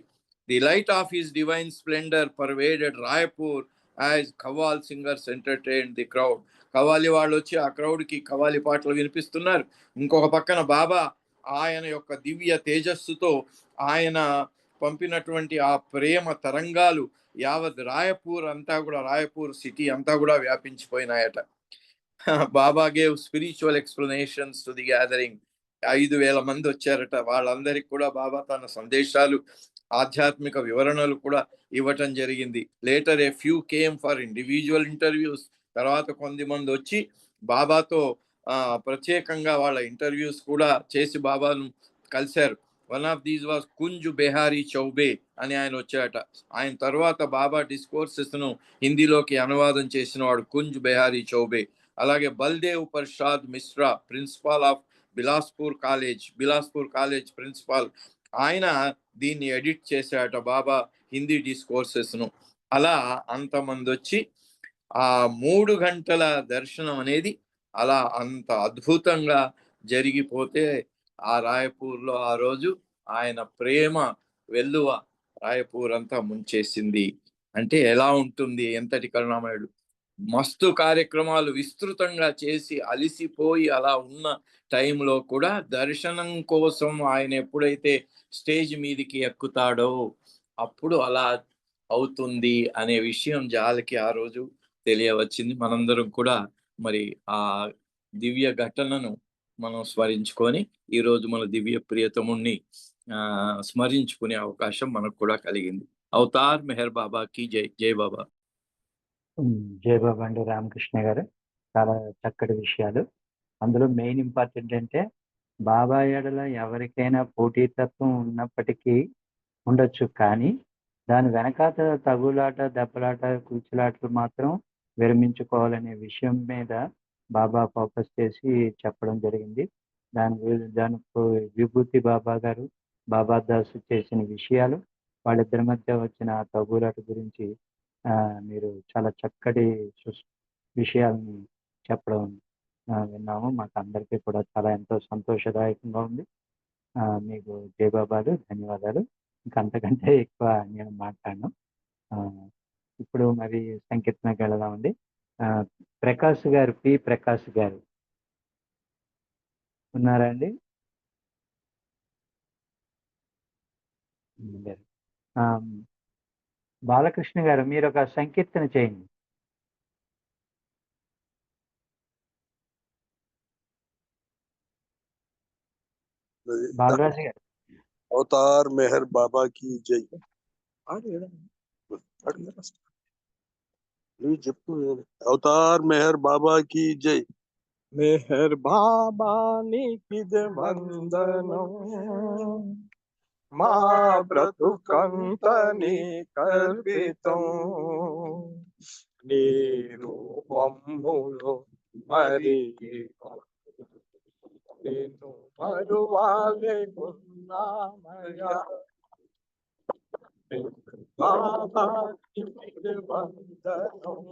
The light of his divine splendour pervaded Raipur as qawwal singers entertained the crowd. Qawwali వాళ్ళు వచ్చి ఆ క్రౌడ్కి కవ్వాలి పాటలు వినిపిస్తున్నారు. ఇంకొక పక్కన బాబా ఆయన యొక్క దివ్య తేజస్సుతో ఆయన పంపినటువంటి ఆ ప్రేమ తరంగాలు యావత్ రాయపూర్ అంతా కూడా, రాయపూర్ సిటీ అంతా కూడా వ్యాపించిపోయినాయట. Baba gave spiritual explanations to the gathering. 5,000 మంది వచ్చారట. వాళ్ళందరికీ కూడా బాబా తన సందేశాలు, ఆధ్యాత్మిక వివరణలు కూడా ఇవ్వటం జరిగింది. Later a few came for individual interviews. తర్వాత కొంతమంది వచ్చి బాబాతో ప్రత్యేకంగా వాళ్ళ ఇంటర్వ్యూస్ కూడా చేసి బాబాను కలిశారు. One of these was Kunj Behari Chaube అని ఆయన వచ్చాట. ఆయన తర్వాత బాబా డిస్కోర్సెస్ను హిందీలోకి అనువాదం చేసిన వాడు కుంజ్ బెహారీ చౌబే. అలాగే Baldev Prasad Mishra, principal of Bilaspur college principal, ఆయన దీన్ని ఎడిట్ చేశాట బాబా హిందీ డిస్కోర్సెస్ను. అలా అంతమంది వచ్చి ఆ 3 గంటల దర్శనం అనేది అలా అంత అద్భుతంగా జరిగిపోతే ఆ రాయపూర్లో ఆ రోజు ఆయన ప్రేమ వెల్లువ రాయపూర్ అంతా ముంచేసింది. అంటే ఎలా ఉంటుంది, ఎంతటి కరుణామయుడు. మస్తు కార్యక్రమాలు విస్తృతంగా చేసి అలిసిపోయి అలా ఉన్న టైంలో కూడా దర్శనం కోసం ఆయన ఎప్పుడైతే స్టేజ్ మీదికి ఎక్కుతాడో అప్పుడు అలా అవుతుంది అనే విషయం జాలకి ఆ రోజు తెలియవచ్చింది. మనందరం కూడా మరి ఆ దివ్య ఘటనను మనం స్మరించుకొని ఈరోజు మన దివ్య ప్రియతముణ్ణి స్మరించుకునే అవకాశం మనకు కూడా కలిగింది. అవతార్ మెహర్ బాబాకి జై. జై బాబా. జై బాబా అండి రామకృష్ణ గారు. చాలా చక్కటి విషయాలు. అందులో మెయిన్ ఇంపార్టెంట్ అంటే బాబా ఎడల ఎవరికైనా పోటీతత్వం ఉన్నప్పటికీ ఉండొచ్చు, కానీ దాని వెనకాత తగులాట, దెబ్బలాట, కూచులాటలు మాత్రం విరమించుకోవాలనే విషయం మీద బాబా ఫోకస్ చేసి చెప్పడం జరిగింది. దానికి విభూతి బాబా గారు, బాబా దాసు చేసిన విషయాలు, వాళ్ళిద్దరి మధ్య వచ్చిన తగులాట గురించి మీరు చాలా చక్కటి విషయాలని చెప్పడం విన్నాము. మాకు అందరికీ కూడా చాలా ఎంతో సంతోషదాయకంగా ఉంది. మీకు జయబాబాలు, ధన్యవాదాలు. ఇంకా అంతకంటే ఎక్కువ నేను మాట్లాడను. ఇప్పుడు మరి సంకీర్తనకి వెళదామండి. ప్రకాష్ గారు, పి ప్రకాష్ గారు ఉన్నారా అండి? బాలకృష్ణ గారు, మీరు ఒక సంకీర్తన చేయండి. బాలరాజు గారు. అవతార్ మెహర్ బాబా की जय. చెప్పు. అవతార్ మెహర్ బాబా की जय. మెహర్ బాబా నీకిదే వందనం మా బ్రతుకంత నీకర్పితం నీ రూపములో మరి నేను మరువాలేకున్నామయ్యా బాబా నీకిదే వందనం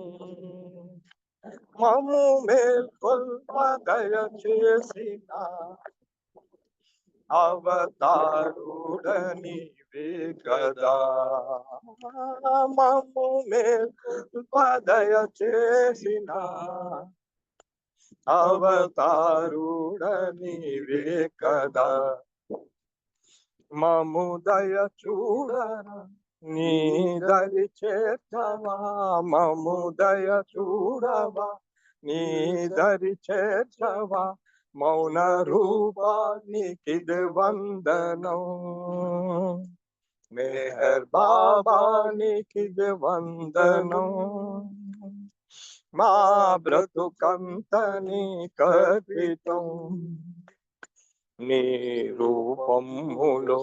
మమ్ము మేల్కొల్ప దయచేసిన అవతారుడనివే కదా మమ్ము మేల్కొల్ప దయచేసిన అవతారుడనివే కదా మమ్ము దయ చూడరా నీ దరి చేర్చవా మమ్ము దయ చూడవా నీ దరి చేర్చవా మౌన రూపానికిది వందనం మెహర్ బాబానికిది వందనం మా బ్రతుకంత నీకర్పితం నీ రూపములో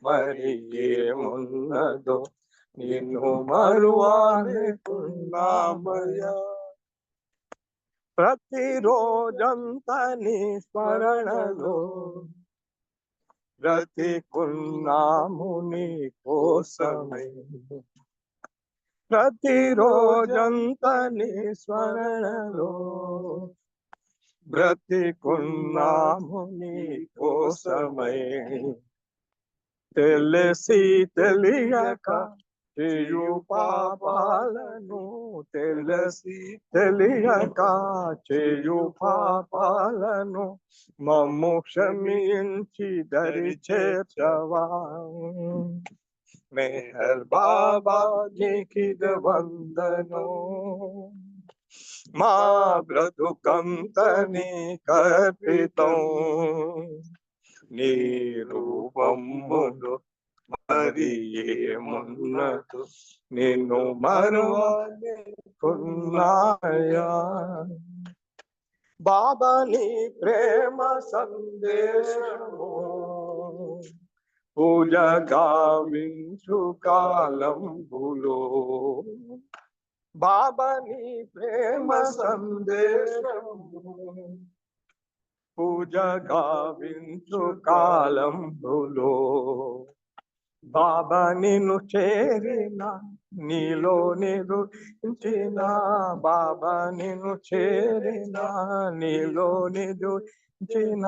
మరి ఏమున్నదో నిన్ను మరువాలేకున్నామయ్యా ప్రతిరోజంతా నీ స్మరణలో బ్రతికున్నాము నీ కోసమై ప్రతిరోజంతా నీ స్మరణలో బ్రతికున్నాము నీ కోసమై తెలిసి తెలియక చేయు పాపాలను తెలిసి తెలియక చేయు పాపాలను మమ్ము క్షమించి దరి చేర్చవా మెహర్ బాబా నీకిది వందనం మా బ్రతుకంత నీకర్పితం నీ రూపములో మరి ఏమున్నదో నిన్ను మరువాలేకున్నామయ్యా బాబా నీ ప్రేమ సందేశము పూజ గావించు కాలంబులో బాబా నీ ప్రేమ సందేశము పూజ గావించు కాలంబులో బాబా నిన్ను చేరిన నీలో నిదురించిన బాబా నిన్ను చేరిన నీలో నిదురించిన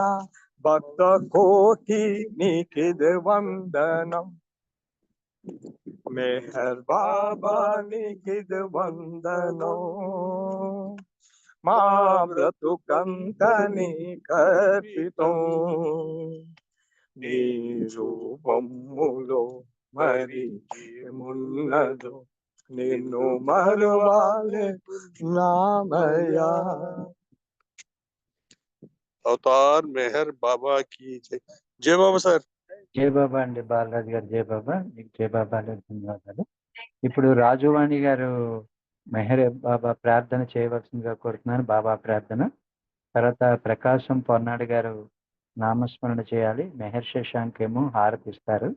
భక్త కోటి నీకిది వందనం మెహర్ బాబా నీకిది వందనం మా బ్రతుకంత నీకర్పితం నీ రూపములో మరి ఏమున్నదో నిన్ను మరువాలేకున్నామయ్యా అవతార్ మెహర్ బాబా की जय जय बाबा सर జై బాబా అండి బాలరాజు గారు జై బాబా మీకు జై బాబా ధన్యవాదాలు ఇప్పుడు రాజువాణి గారు మెహర్ బాబా ప్రార్థన చేయవలసిందిగా కోరుతున్నాను బాబా ప్రార్థన తర్వాత ప్రకాశం పొన్నాడు గారు నామస్మరణ చేయాలి మెహర్ శశాంక్ ఏమో హారతి ఇస్తారు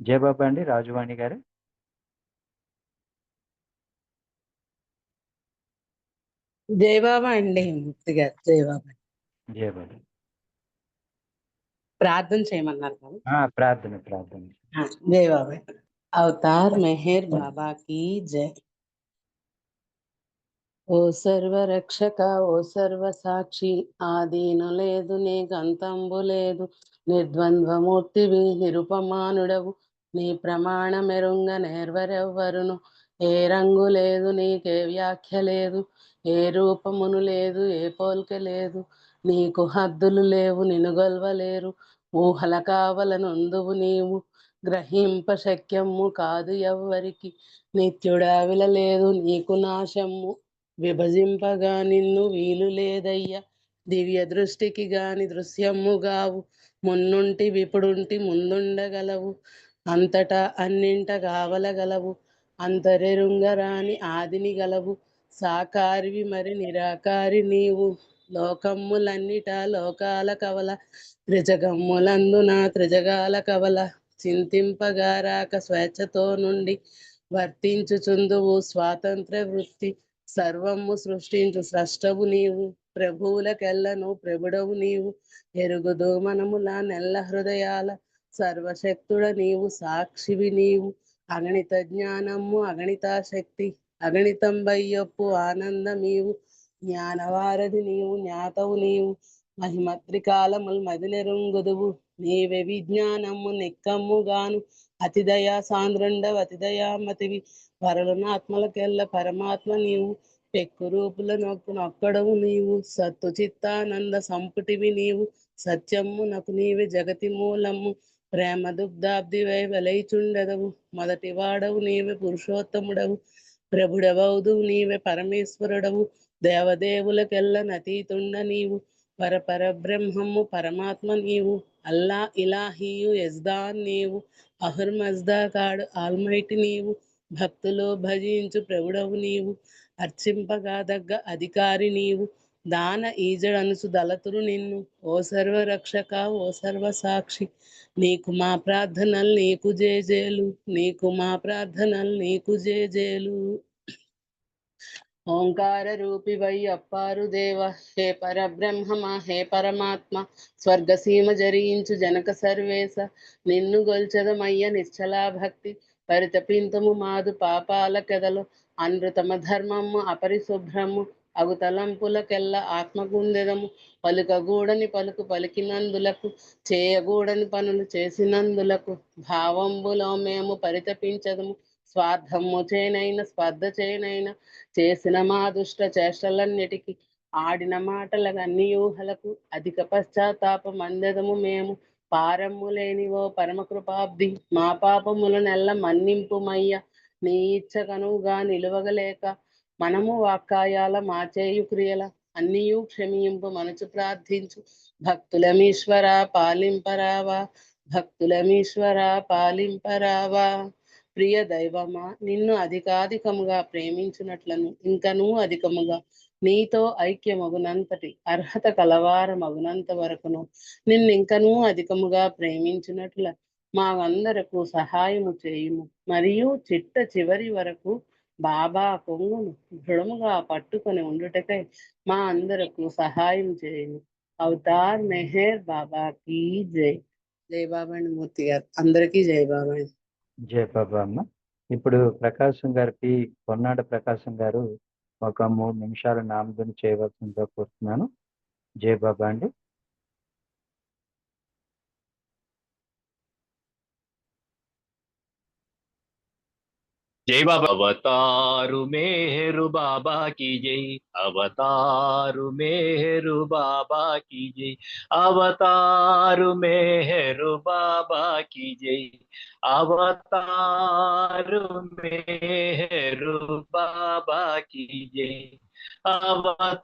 జై బాబా అండి రాజువాణి గారు జై బాబా అండి ముక్తి గారు జై బాబా జై బాబా ప్రార్థన చేయమన్నారు కదా ప్రార్థన జై బాబా అవతార్ మెహర్ బాబా की जय ఓ సర్వరక్షక ఓ సర్వ సాక్షి ఆదీను లేదు నీకు అంతంబు లేదు నిర్ద్వంద్వమూర్తివి నిరుపమానుడవు నీ ప్రమాణ మెరుంగ నేర్వరెవ్వరును ఏ రంగు లేదు నీకే వ్యాఖ్య లేదు ఏ రూపమును లేదు ఏ పోల్క లేదు నీకు హద్దులు లేవు నినుగొల్వలేరు ఊహల కావలనుందువు నీవు గ్రహింప శక్యము కాదు ఎవ్వరికి నిత్యుడావిల లేదు నీకు నాశము విభజింపగా నిన్ను వీలు లేదయ్యా దివ్య దృష్టికి గాని దృశ్యముగావు మున్నుంటి విపుడుంటి ముందుండగలవు అంతటా అన్నింట కావలగలవు అంతరెరుంగరాని ఆదిని గలవు సాకారివి మరి నిరాకారి నీవు లోకమ్ములన్నిట లోకాల కవల త్రిజగమ్ములందున త్రిజగాల కవల చింతింపగారాక స్వేచ్ఛతో నుండి వర్తించుచుందువు స్వాతంత్ర వృత్తి సర్వము సృష్టించు స్రష్టవు నీవు ప్రభువులకెల్లను ప్రభుడవు నీవు ఎరుగుదు మనముల నెల్ల హృదయాల సర్వశక్తుడ నీవు సాక్షివి నీవు అగణిత జ్ఞానము అగణిత శక్తి అగణితం బయ్యొప్పు ఆనందమీవు జ్ఞానవారధి నీవు జ్ఞాతవు నీవు మహిమత్రికాలముల్ మదిలెరుంగుదువు నీవే విజ్ఞానము నిక్కమ్ముగాను అతిదయా సాంద్రుండవు అతిదయామతివి పరలునాత్మలకెల్ల పరమాత్మ నీవు పెక్కు రూపుల నొక్కడవు నీవు సత్తు చిత్తానంద సంపుటివి నీవు సత్యమ్మునకు నీవే జగతి మూలము ప్రేమ దుగ్ధాబ్దివై వెలైచుండెదవు మొదటి వాడవు నీవే పురుషోత్తముడవు ప్రభుడవౌదు నీవే పరమేశ్వరుడవు దేవదేవులకెల్ల నతీతుండ నీవు పరపర బ్రహ్మము పరమాత్మ నీవు అల్లా ఇలాహియు యజ్దాన్ నీవు అహుర్మజ్దా కాడు ఆల్మైటి నీవు భక్తులు భజించు ప్రభుడవు నీవు అర్చింపగా దగ్గ అధికారి నీవు దాన ఈజడనుసు దళతురు నిన్ను ఓ సర్వ రక్షక ఓ సర్వ సాక్షి నీకు మా ప్రార్థనలు నీకు జేజేలు నీకు మా ప్రార్థనలు నీకు జేజేలు ఓంకార రూపివై అప్పారు దేవ హే పరబ్రహ్మమ హే పరమాత్మ స్వర్గసీమ జరించు జనక సర్వేశ నిన్ను గొల్చదమయ్య నిశ్చలా భక్తి పరితపింతము మాదు పాపాల కెదలు అనృతమ ధర్మము అపరిశుభ్రము అగుతలంపులకెల్ల ఆత్మగుందెదము పలుకగూడని పలుకు పలికినందులకు చేయగూడని పనులు చేసినందులకు భావంబులో మేము పరితపించదము స్వార్థము చేనైన స్పర్ధ చేనైన చేసిన మా దుష్ట చేష్టలన్నిటికీ ఆడిన మాటలకు అన్ని ఊహలకు అధిక పశ్చాత్తాపం అందెదము మేము పారమ్ము లేనివో పరమకృపాబ్ది మా పాపముల నెల్ల మన్నింపుమయ్య నీ ఇచ్చకనుగా నిలువగలేక మనము వాక్కాయాల మాచేయు క్రియల అన్నియు క్షమింపు మనసు ప్రార్థించు భక్తులమీశ్వర పాలింపరావా భక్తులమీశ్వర పాలింపరావా ప్రియ దైవమా నిన్ను అధికాధికముగా ప్రేమించినట్లను ఇంకనూ అధికముగా నీతో ఐక్యమగునంతటి అర్హత కలవారమగునంత వరకును నిన్నింకనూ అధికముగా ప్రేమించినట్ల మా అందరకు సహాయము చేయుము మరియు చిట్ట చివరి వరకు బాబా కొంగును దృఢముగా పట్టుకొని ఉండుటకై మా అందరకు సహాయం చేయుము అవతార్ మెహర్ బాబాకి జై. జై బాబా మూర్తి గారు అందరికీ జై బాబా. జయ బాబా అమ్మ. ఇప్పుడు ప్రకాశం గారికి పొన్నాడ ప్రకాశం గారు ఒక 3 నిమిషాలు నామధుని చేయవలసిందిగా కోరుతున్నాను. జయ బాబా అండి. जय बाबा अवतारू मेहरू बाबा की जय अवतारू मेहरू बाबा की जय अवतारू मेहरू बाबा की जय अवतारू मेहरू बाबा की जय अवतारू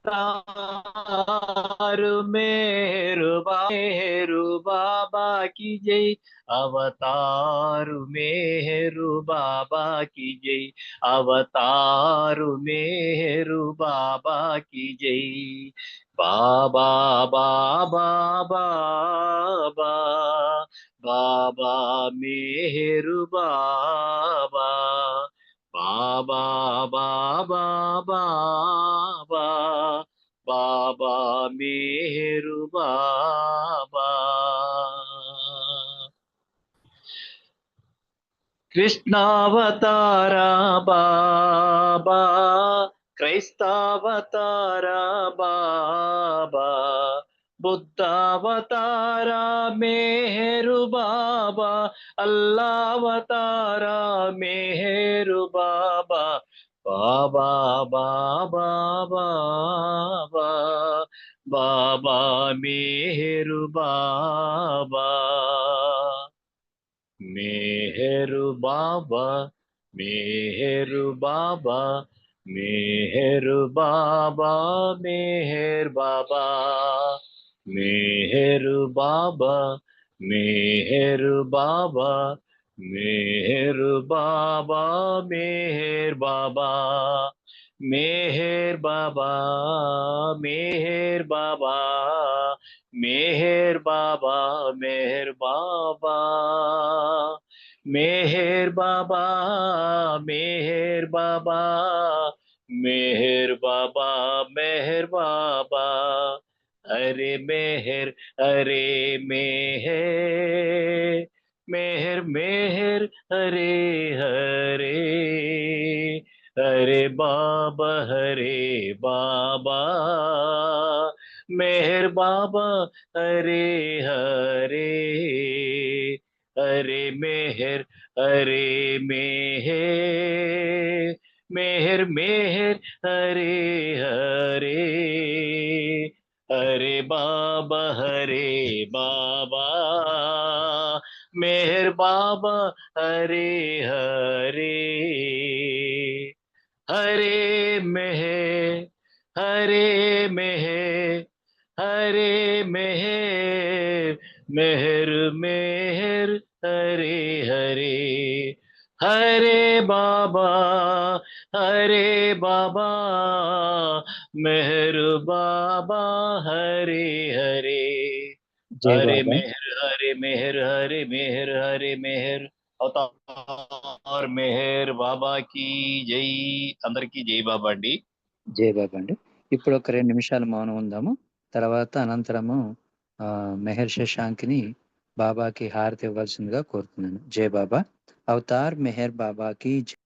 मेहरू बाबा की जय अवतारू मेहरू बाबा की जय अवतारू मेहरू बाबा की जय बाबा बाबा बाबा बाबा मेहरू बाबा बाबा बाबा बाबा बाबा मेहरू बाबा कृष्णावतारा बाबा क्రైస్తావతారా బాబా బుద్ధావతారా మేరు బాబా అల్లావతారా మేరు బాబా బాబా బాబా బాబా బాబా మేరు బాబా मेहरु बाबा मेहरु बाबा मेहरु बाबा मेहर बाबा मेहरु बाबा मेहरु बाबा मेहरु बाबा मेहर बाबा मेहर बाबा मेहर बाबा मेहर बाबा मेहर बाबा मेहर बाबा मेहर बाबा मेहर बाबा मेहर बाबा अरे मेहर मेहर मेहर मेहर हरे हरे हरे बाबा मेहर बाबा हरे हरे हरे मेहर मेहर मेहर हरे हरे हरे बाबा मेहर बाबा हरे हरे हरे मेहर हरे मेहर हरे मेहर मेहर मेहर हरे हरे हरे बाबा मेहर बाबा हरे हरे जय हरे बाबा मेहर हरे मेहर అవతార్ మెహర్ బాబా కి జై అందరికి జై బాబా అండి జై బాబా అండి. ఇప్పుడు ఒక 2 నిమిషాలు మౌనం ఉందాము. తర్వాత అనంతరము మెహర్ శశాంక్ని బాబాకి హారతి ఇవ్వాల్సిందిగా కోరుతున్నాను. జై బాబా. అవతార్ మెహర్ బాబాకి జై.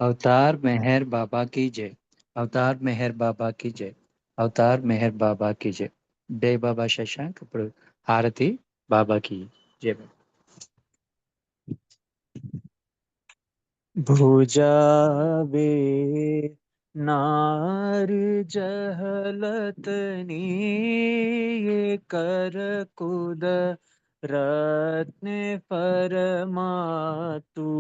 अवतार मेहर बाबा की जय. अवतार मेहर बाबा की जय. अवतार मेहर बाबा की जय. जय बाबा శశాంక్. ఇప్పుడు హారతి బాబాకి. జై బాబా. भुजावे नार जहलतनी ये कर कुद रत्न परमातु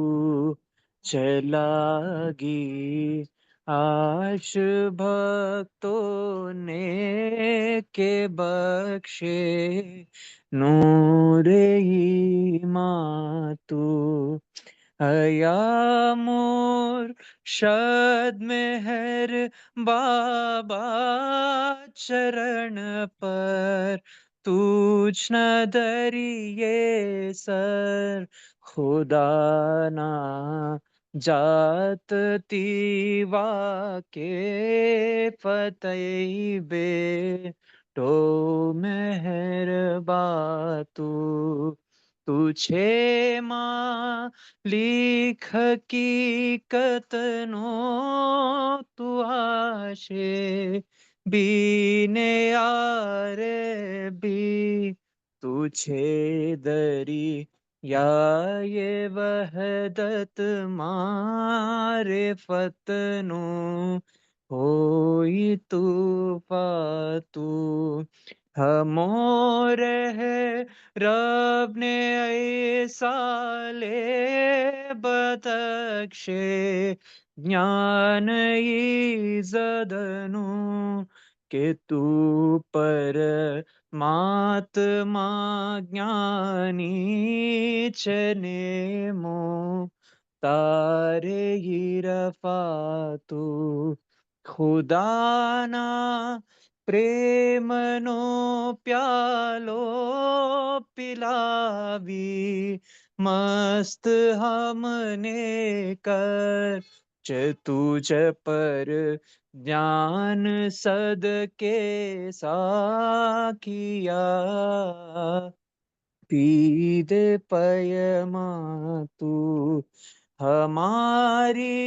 चलागी आश भक्तों ने के बख्शे नूर मातु हया मोर शद मेहर बाबा चरण पर तुझ न दरिए सर खुदा ना जात तीवा के फतेह बे तो मेहर बातू तुझे माँ लिख हकीकत नो तू आशे बीने आरे बी तुझे दरी या ये वहदत मारे फतनो होई तू फातू हमोर है रब ने ऐसा ले बतक्षे ज्ञान इज़दनु कि तू परमात्मा ज्ञानी चनेमो तारे हिरफातु खुदाना प्रेमनो प्यालो पिलावी मस्त हमने कर तुझ पर ज्ञान सदके साकिया पीदे पयमा तू हमारी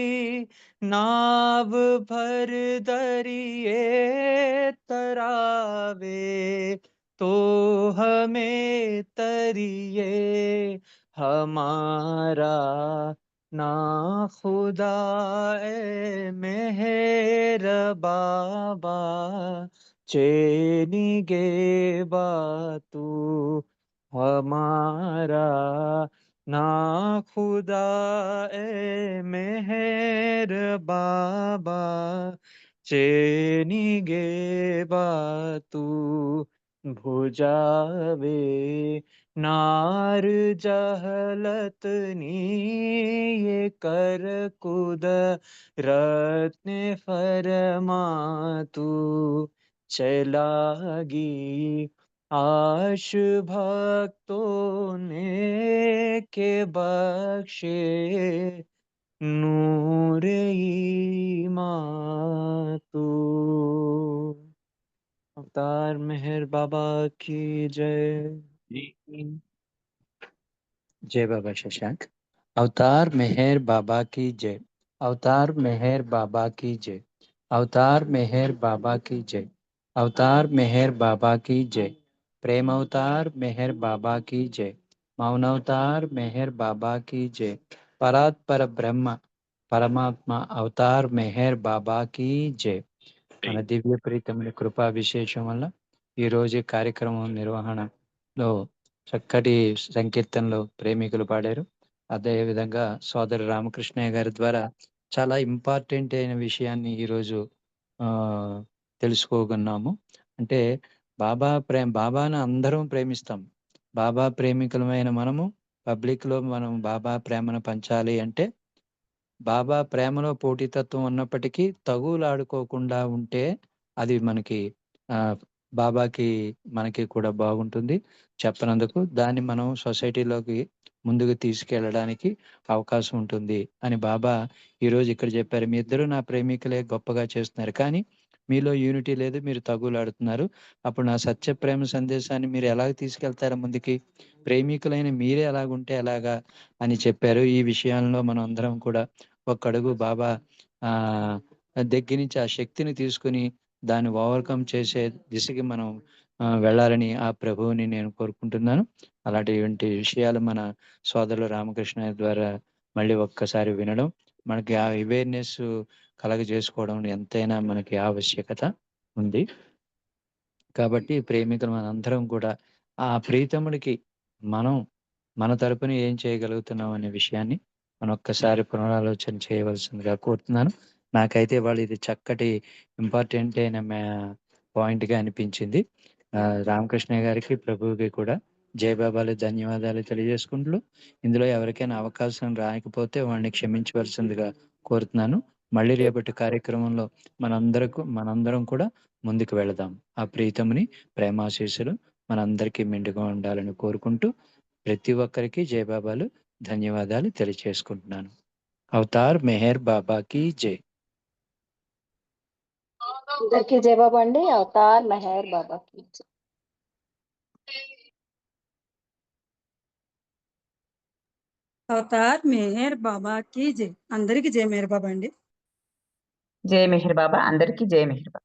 नाव भर दरिए तरावे तो हमें तरिए हमारा ना खुदा ए मेहर बाबा चेनिगे बातू हमारा ना खुदा ए मेहर बाबा चेनिगे बातू भुजावे नार जहलत नी ये कर कुद रत्न फरमा तू चलागी आश भक्तों ने के बख्शे नूर ईमान तू। अवतार मेहर बाबा की जय। जय बाबा शशांक। अवतार मेहर बाबा की जय। अवतार मेहर बाबा की जय। अवतार मेहर बाबा की जय। अवतार मेहर बाबा की जय। प्रेम अवतार मेहर बाबा की जय। मौनावतार मेहर बाबा की जय। परात्पर ब्रह्म పరమాత్మ అవతార్ మెహర్ బాబాకి జై. మన దివ్య ప్రీతముని కృపా విశేషం వల్ల ఈరోజు కార్యక్రమం నిర్వహణలో చక్కటి సంకీర్తనలో ప్రేమికులు పాడారు. అదేవిధంగా సోదరు రామకృష్ణయ్య గారి ద్వారా చాలా ఇంపార్టెంట్ అయిన విషయాన్ని ఈరోజు తెలుసుకోగన్నాము. అంటే బాబాను అందరం ప్రేమిస్తాం. బాబా ప్రేమికులమైన మనము పబ్లిక్లో మనం బాబా ప్రేమను పంచాలి అంటే బాబా ప్రేమలో పోటీతత్వం ఉన్నప్పటికీ తగులాడుకోకుండా ఉంటే అది మనకి బాబాకి మనకి కూడా బాగుంటుంది. చెప్పనందుకు దాన్ని మనం సొసైటీలోకి ముందుకు తీసుకెళ్ళడానికి అవకాశం ఉంటుంది అని బాబా ఈరోజు ఇక్కడ చెప్పారు. మీ ఇద్దరు నా ప్రేమికులే గొప్పగా చేస్తున్నారు, కానీ మీలో యూనిటీ లేదు, మీరు తగులాడుతున్నారు. అప్పుడు నా సత్య ప్రేమ సందేశాన్ని మీరు ఎలాగ తీసుకెళ్తారు ముందుకి? ప్రేమికులైన మీరే ఎలాగుంటే ఎలాగా అని చెప్పారు. ఈ విషయాల్లో మనం అందరం కూడా ఒక అడుగు బాబా దగ్గర నుంచి ఆ శక్తిని తీసుకుని దాన్ని ఓవర్కమ్ చేసే దిశకి మనం వెళ్ళాలని ఆ ప్రభువుని నేను కోరుకుంటున్నాను. అలాంటి విషయాలు మన సోదరులు రామకృష్ణ ద్వారా మళ్ళీ ఒక్కసారి వినడం, మనకి ఆ అవేర్నెస్ కలగజేసుకోవడం ఎంతైనా మనకి ఆవశ్యకత ఉంది. కాబట్టి ప్రేమికులు మనందరం కూడా ఆ ప్రీతముడికి మనం మన తరపున ఏం చేయగలుగుతున్నాం అనే విషయాన్ని మనం ఒక్కసారి పునరాలోచన చేయవలసిందిగా కోరుతున్నాను. నాకైతే వాళ్ళు ఇది చక్కటి ఇంపార్టెంట్ అయిన పాయింట్గా అనిపించింది. రామకృష్ణ గారికి ప్రభువుకి కూడా జయబాబాలు ధన్యవాదాలు తెలియజేసుకుంటూ, ఇందులో ఎవరికైనా అవకాశం రాకపోతే వాడిని క్షమించవలసిందిగా కోరుతున్నాను. మళ్ళీ రేపటి కార్యక్రమంలో మనందరం కూడా ముందుకు వెళదాం. ఆ ప్రీతముని ప్రేమాశీస్సులు మనందరికీ మెండుగా ఉండాలని కోరుకుంటూ ప్రతి ఒక్కరికి జయబాబాలు ధన్యవాదాలు తెలియజేసుకుంటున్నాను. అవతార్ మెహర్ బాబాకి జై. అందరికీ జై బాబా అండి. అవతార్ మెహర్ బాబాకి జై. అవతార్ మెహర్ బాబాకి జై. అందరికి జై మెహర్ బాబా అండి. జై మెహర్ బాబా. అందరికీ జై మెహర్ బాబా.